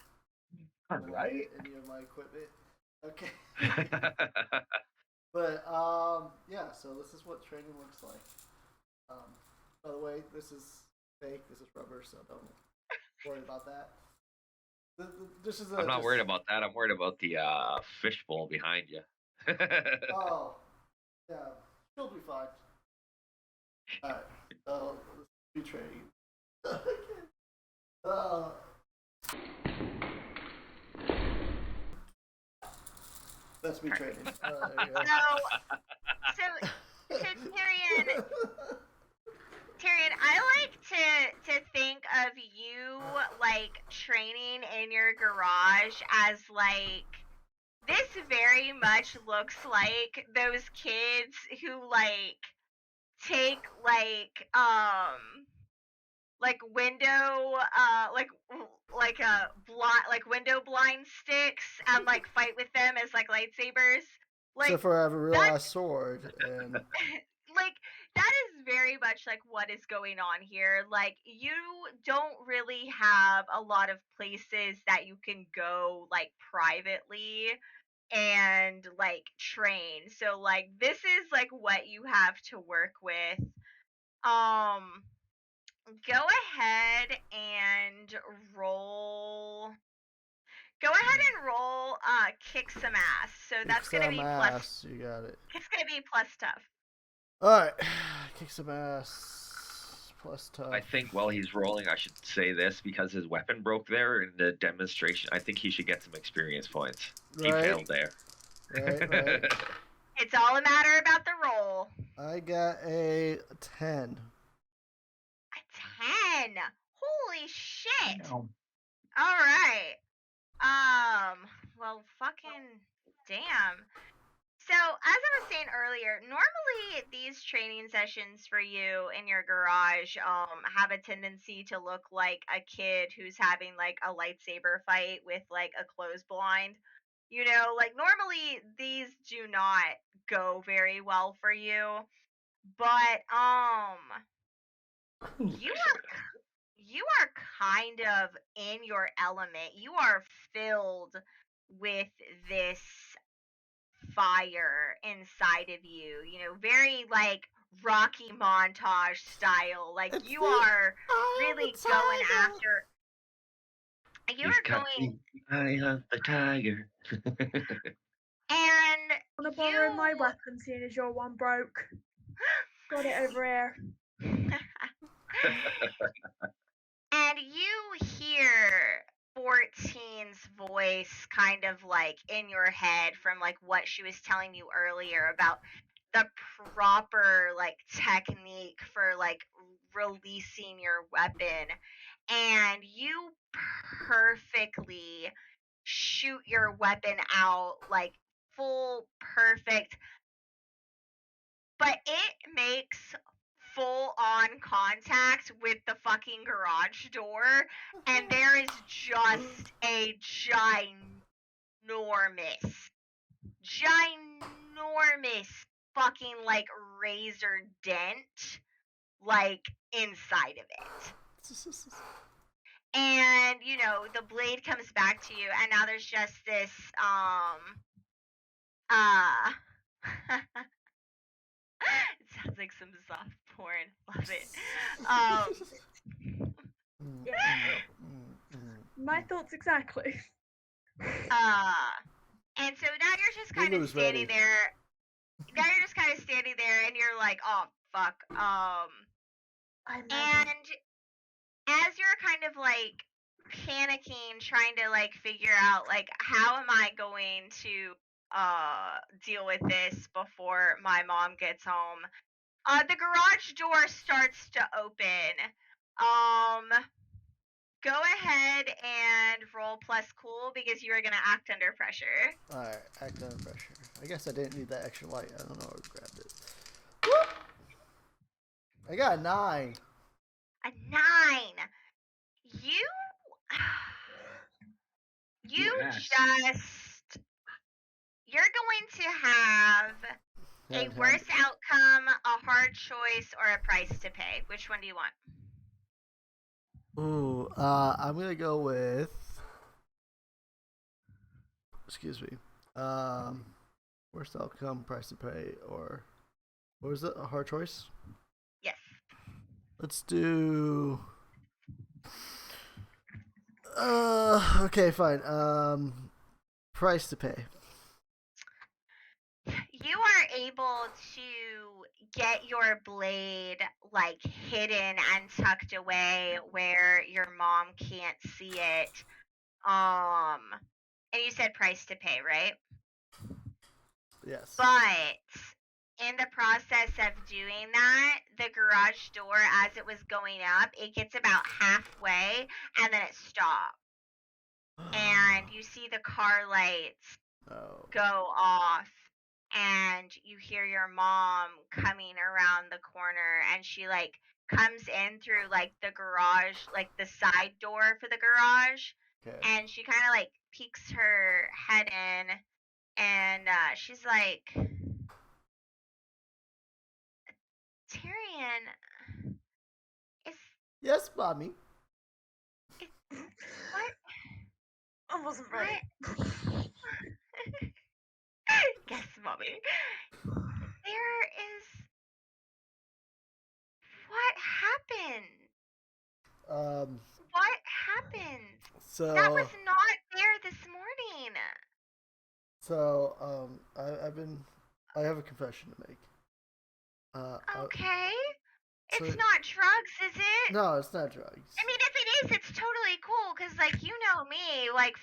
And Right? any of my equipment. Okay. But yeah. So this is what training looks like. By the way, this is fake. This is rubber, so don't worry about that. This is I'm not worried about that. I'm worried about the fishbowl behind you. Oh, yeah, she'll be fine. Alright, so let's be trading. uh, let's be trading. So Tyrion, I like to think of you like training in your garage as like this very much looks like those kids who like take like window like window blind sticks and like fight with them as like lightsabers. Like Except for I have a real that's ass sword and like that is very much like what is going on here. Like you don't really have a lot of places that you can go like privately and like train. So like this is like what you have to work with. Um go ahead and roll go ahead and roll kick some ass. So kick that's gonna some be plus ass. You got it. it's gonna be plus tough. Alright, kick some ass. Plus tough. I think while he's rolling, I should say this because his weapon broke there in the demonstration. I think he should get some experience points. He Right. failed there. Right. It's all a matter about the roll. I got a 10. A 10. Holy shit. No. All right. Well, fucking damn. So, as I was saying earlier, normally these training sessions for you in your garage have a tendency to look like a kid who's having like a lightsaber fight with like a clothesblind. You know, like normally these do not go very well for you, but you are kind of in your element. You are filled with this fire inside of you, you know, very like Rocky montage style. Like It's you the are eye of really the going tiger. after you He's are going eye of the tiger. and Wanna borrow my you weapon, seeing as your one broke? Got it over here. and you hear 14's voice kind of like in your head from like what she was telling you earlier about the proper like technique for like releasing your weapon, and you perfectly shoot your weapon out like full perfect, but it makes full on contact with the fucking garage door, and there is just a ginormous fucking like razor dent like inside of it. And you know, the blade comes back to you, and now there's just this uh it sounds like some soft porn. Love it. My thoughts exactly. And so now you're just kind of Lulu's standing ready. there. Now you're just kind of standing there, and you're like, oh fuck. I'm And as you're kind of like panicking, trying to like figure out like how am I going to deal with this before my mom gets home, the garage door starts to open. Go ahead and roll plus cool because you are gonna act under pressure. Alright, act under pressure. I guess I didn't need that extra light. I don't know where I grabbed it. Whoop! I got a 9. A 9. You Yes. just you're going to have a worse outcome, a hard choice, or a price to pay. Which one do you want? Ooh, I'm gonna go with. Excuse me. Worst outcome, price to pay, or what was it? A hard choice. Yes. Let's do. Okay, fine. Price to pay. You are able to get your blade like hidden and tucked away where your mom can't see it. And you said price to pay, right? Yes. But in the process of doing that, the garage door, as it was going up, it gets about halfway and then it stops. And you see the car lights Oh. go off, and you hear your mom coming around the corner, and she like comes in through like the garage, like the side door for the garage, Okay. and she kind of like peeks her head in, and she's like, Tyrion, is Yes, mommy. what? I wasn't ready. What? Yes, mommy. There is. What happened? What happened? So. That was not there this morning. So, I have a confession to make. Okay. so- It's not drugs, is it? No, it's not drugs. I mean, if it is, it's totally cool, because, like, you know me, like,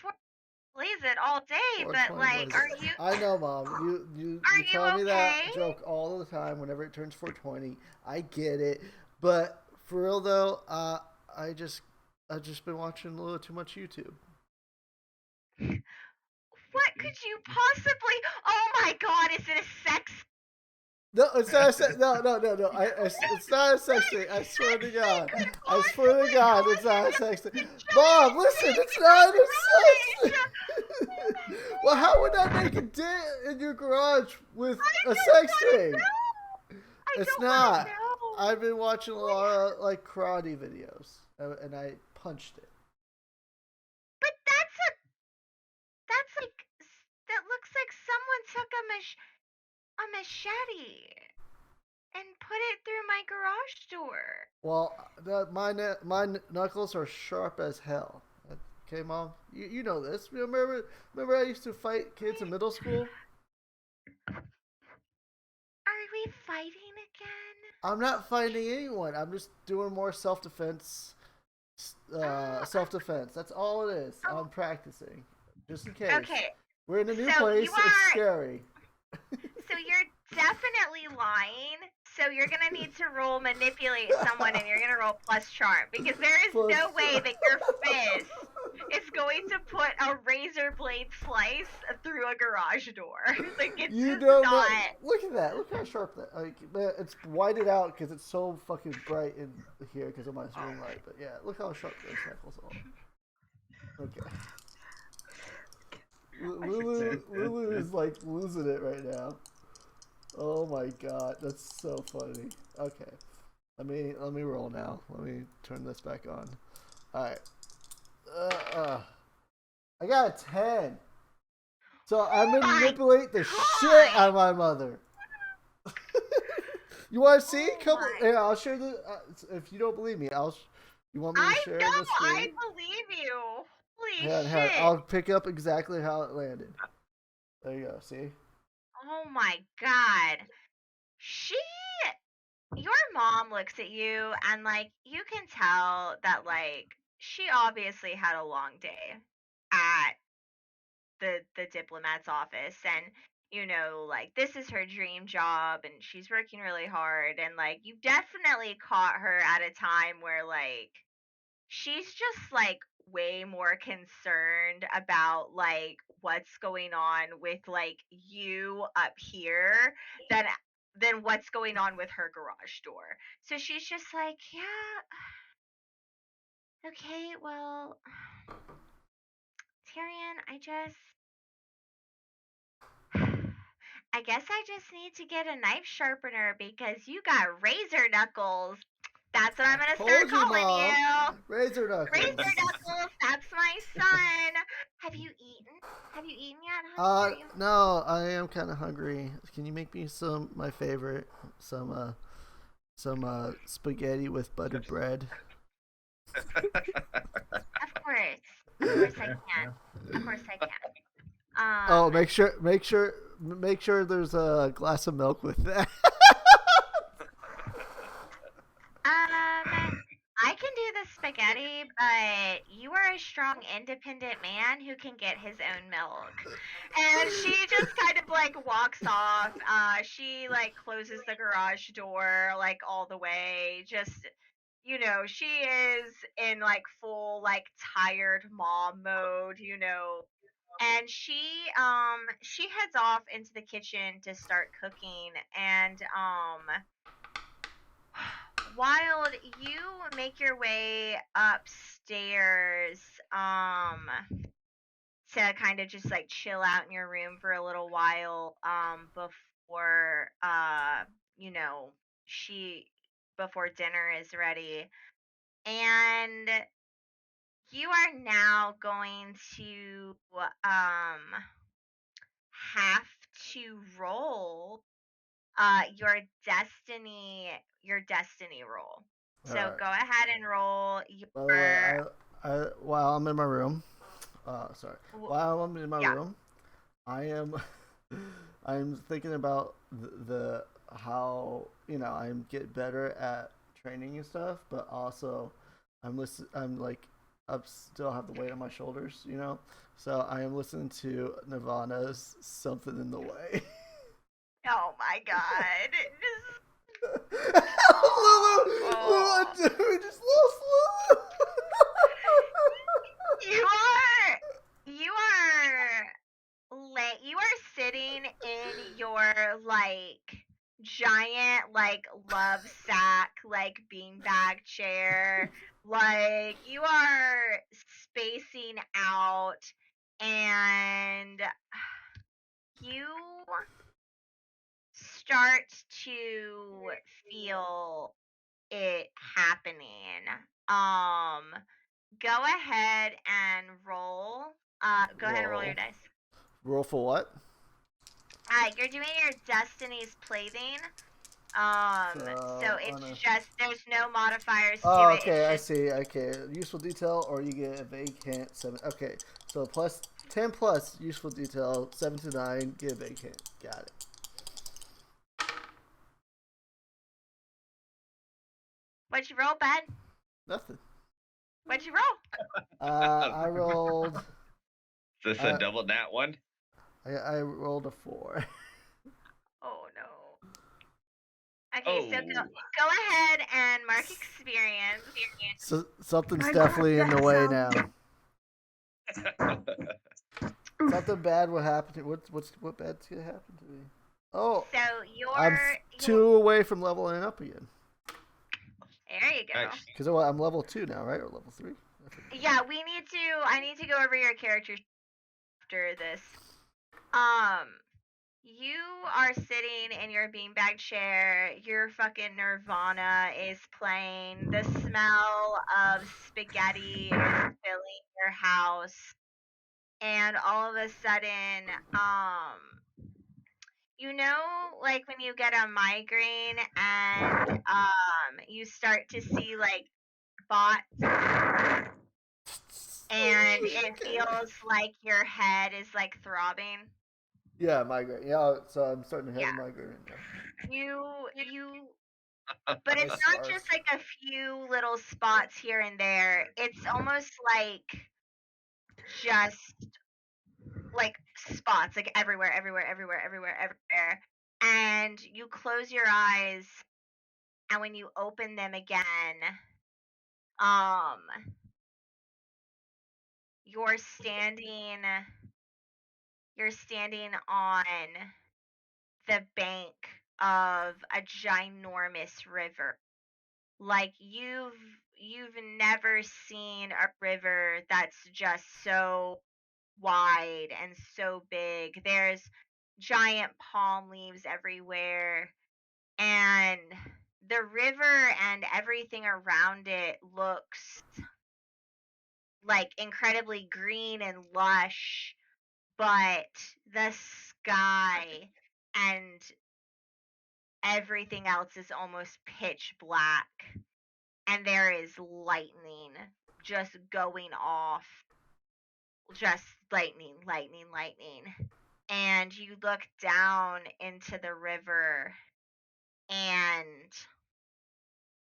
plays it all day, but, 420 like, was- are you... I know, Mom. You Are you tell me that okay? joke all the time whenever it turns 420. I get it, but for real though, I've just been watching a little too much YouTube. What could you possibly... Oh, my God, is it a sex... No, it's not a sex. No. It's not a sex thing. I swear to God. I swear to God, it's not a sex thing. Mom, listen, it's not a sex thing. Well, how would I make a dent in your garage with a sex thing? It's not. I've been watching a lot of like karate videos, and I punched it. But that's like, that looks like someone took a machete and put it through my garage door. Well, my knuckles are sharp as hell. Okay, Mom, you know this. Remember I used to fight kids in middle school. Are we fighting again? I'm not fighting anyone. I'm just doing more self-defense. Self-defense. That's all it is. I'm practicing, just in case. Okay. We're in a new So place. you It's are- scary. So you're definitely lying. So you're gonna need to roll manipulate someone, and you're gonna roll plus charm, because there is Plus no way charm. that your fist is going to put a razor blade slice through a garage door. Like it's You just don't not. know. Look at that. Look how sharp that. Like it's whited out because it's so fucking bright in here because of my ring light. But yeah, look how sharp those knuckles are. Okay. Lulu is like losing it right now. Oh my God, that's so funny. Okay, let me roll now. Let me turn this back on. All right. I got a 10. So I manipulate the shit out of my mother. You want to see? Come. Yeah, I'll share the. If you don't believe me, You want me to share the screen? I believe you. Holy Hang on, hang on. shit! I'll pick up exactly how it landed. There you go. See? Oh my God. Your mom looks at you, and like you can tell that like she obviously had a long day at the diplomat's office, and you know like this is her dream job and she's working really hard, and like you definitely caught her at a time where like she's just like way more concerned about like what's going on with like you up here than what's going on with her garage door. So she's just like, yeah, okay, well, Tyrion, I guess I just need to get a knife sharpener because you got razor knuckles. That's what I'm gonna start Told you, calling Mom. you. Razor knuckles. Razor knuckles, that's my son. Have you eaten? Have you eaten yet, honey? Are you- No, I am kind of hungry. Can you make me my favorite, some spaghetti with buttered bread? Of course. Of course I can. Of course I can. Oh, make sure there's a glass of milk with that. I can do the spaghetti, but you are a strong, independent man who can get his own milk. And she just kind of like walks off. She like closes the garage door like all the way. Just she is in like full like tired mom mode, and she heads off into the kitchen to start cooking. And Wild, you make your way upstairs to kind of just like chill out in your room for a little while before you know she before dinner is ready. And you are now going to have to roll your destiny roll. So Alright. go ahead and roll By the your way, while I'm in my room, while I'm in my yeah. room, I am, I'm thinking about the how I'm get better at training and stuff, but also I'm like up still have the weight on my shoulders, so I am listening to Nirvana's "Something in the Way." Oh my god. Lulu, dude, we just lost Lulu. You are sitting in your like giant like love sack like beanbag chair. Like you are spacing out, and you start to feel it happening. Go ahead and roll. Go ahead and roll your dice. Roll for what? You're doing your Destiny's Plaything. So it's just there's no modifiers to Oh, it. okay, I It's just, see. Okay, useful detail, or you get a vague hint. 7. Okay, so plus 10 plus useful detail, 7 to 9. Get a vague hint. Got it. what'd you roll, bud? Nothing. What'd you roll? I rolled. Is this a double nat one? I rolled a 4. Oh no. Okay, so go ahead and mark experience. So something's definitely in the way now. Something bad will happen to what bad's gonna happen to me? Oh, So I'm 2 away from leveling up again. There you go. Because I'm level 2 now, right, or level 3? Yeah, I need to go over your character after this. You are sitting in your beanbag chair. Your fucking Nirvana is playing. The smell of spaghetti is filling your house. And all of a sudden, like when you get a migraine and you start to see like spots, and it feels like your head is like throbbing. Yeah, migraine. Yeah, so I'm starting to have a migraine now. But it's not just like a few little spots here and there. It's almost like just like spots, like everywhere. And you close your eyes, and when you open them again, you're standing on the bank of a ginormous river. Like you've never seen a river that's just so wide and so big. There's giant palm leaves everywhere, and the river and everything around it looks like incredibly green and lush, but the sky and everything else is almost pitch black, and there is lightning just going off just lightning, lightning, lightning. And you look down into the river, and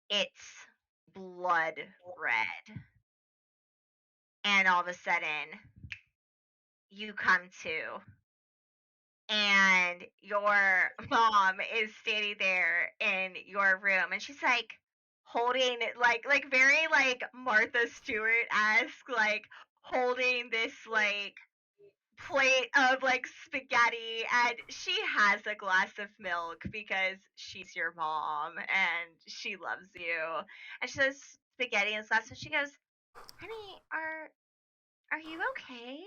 it's blood red. And all of a sudden, you come to, and your mom is standing there in your room, and she's like holding like very like Martha Stewart-esque, like holding this like plate of like spaghetti, and she has a glass of milk because she's your mom and she loves you. And she says spaghetti in this glass, and she goes, "Honey, are you okay?"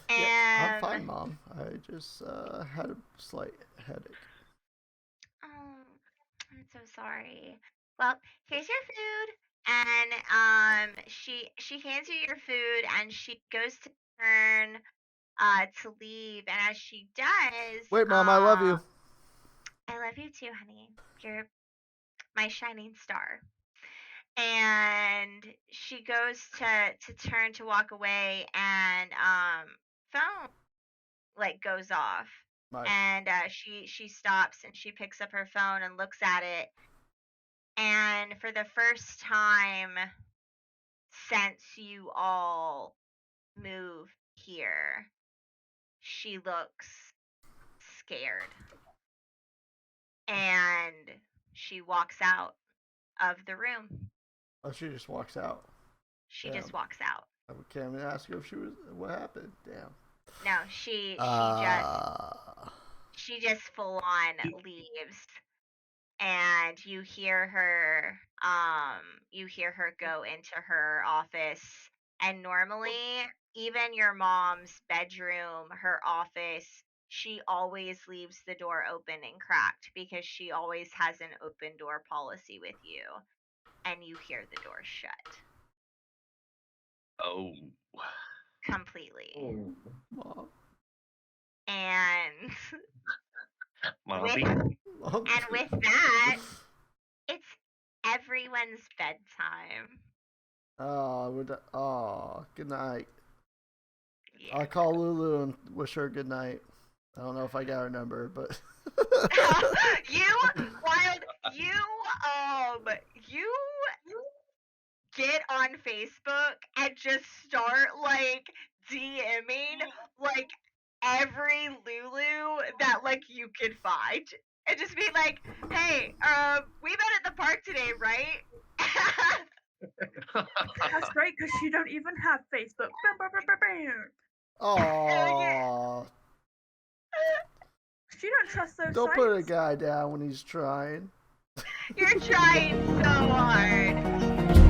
Yeah, I'm fine, And Mom. I just had a slight headache. oh, I'm so sorry. Well, here's your food. And she hands you your food, and she goes to turn to leave. And as she does, Wait, Mom, I love you. I love you too, honey. You're my shining star. And she goes to turn to walk away, and phone like goes off. My, And she stops, and she picks up her phone and looks at it. And for the first time since you all moved here, she looks scared. And she walks out of the room. oh, she just walks out. She Damn. just walks out. I can't even ask her if she was. What happened? Damn. No, she just full on leaves. And you hear her go into her office. And normally, even your mom's bedroom, her office, she always leaves the door open and cracked because she always has an open door policy with you. And you hear the door shut Oh. completely. Oh. Mom. And Mommy. Mom. and with that, it's everyone's bedtime. Good night. Yeah. I'll call Lulu and wish her good night. I don't know if I got her number, but you get on Facebook and just start like DMing like every Lulu that like you could find, and just be like, "Hey, we met at the park today, right?" That's great because you don't even have Facebook. oh, You don't trust those don't sites. put a guy down when he's trying. You're trying so hard.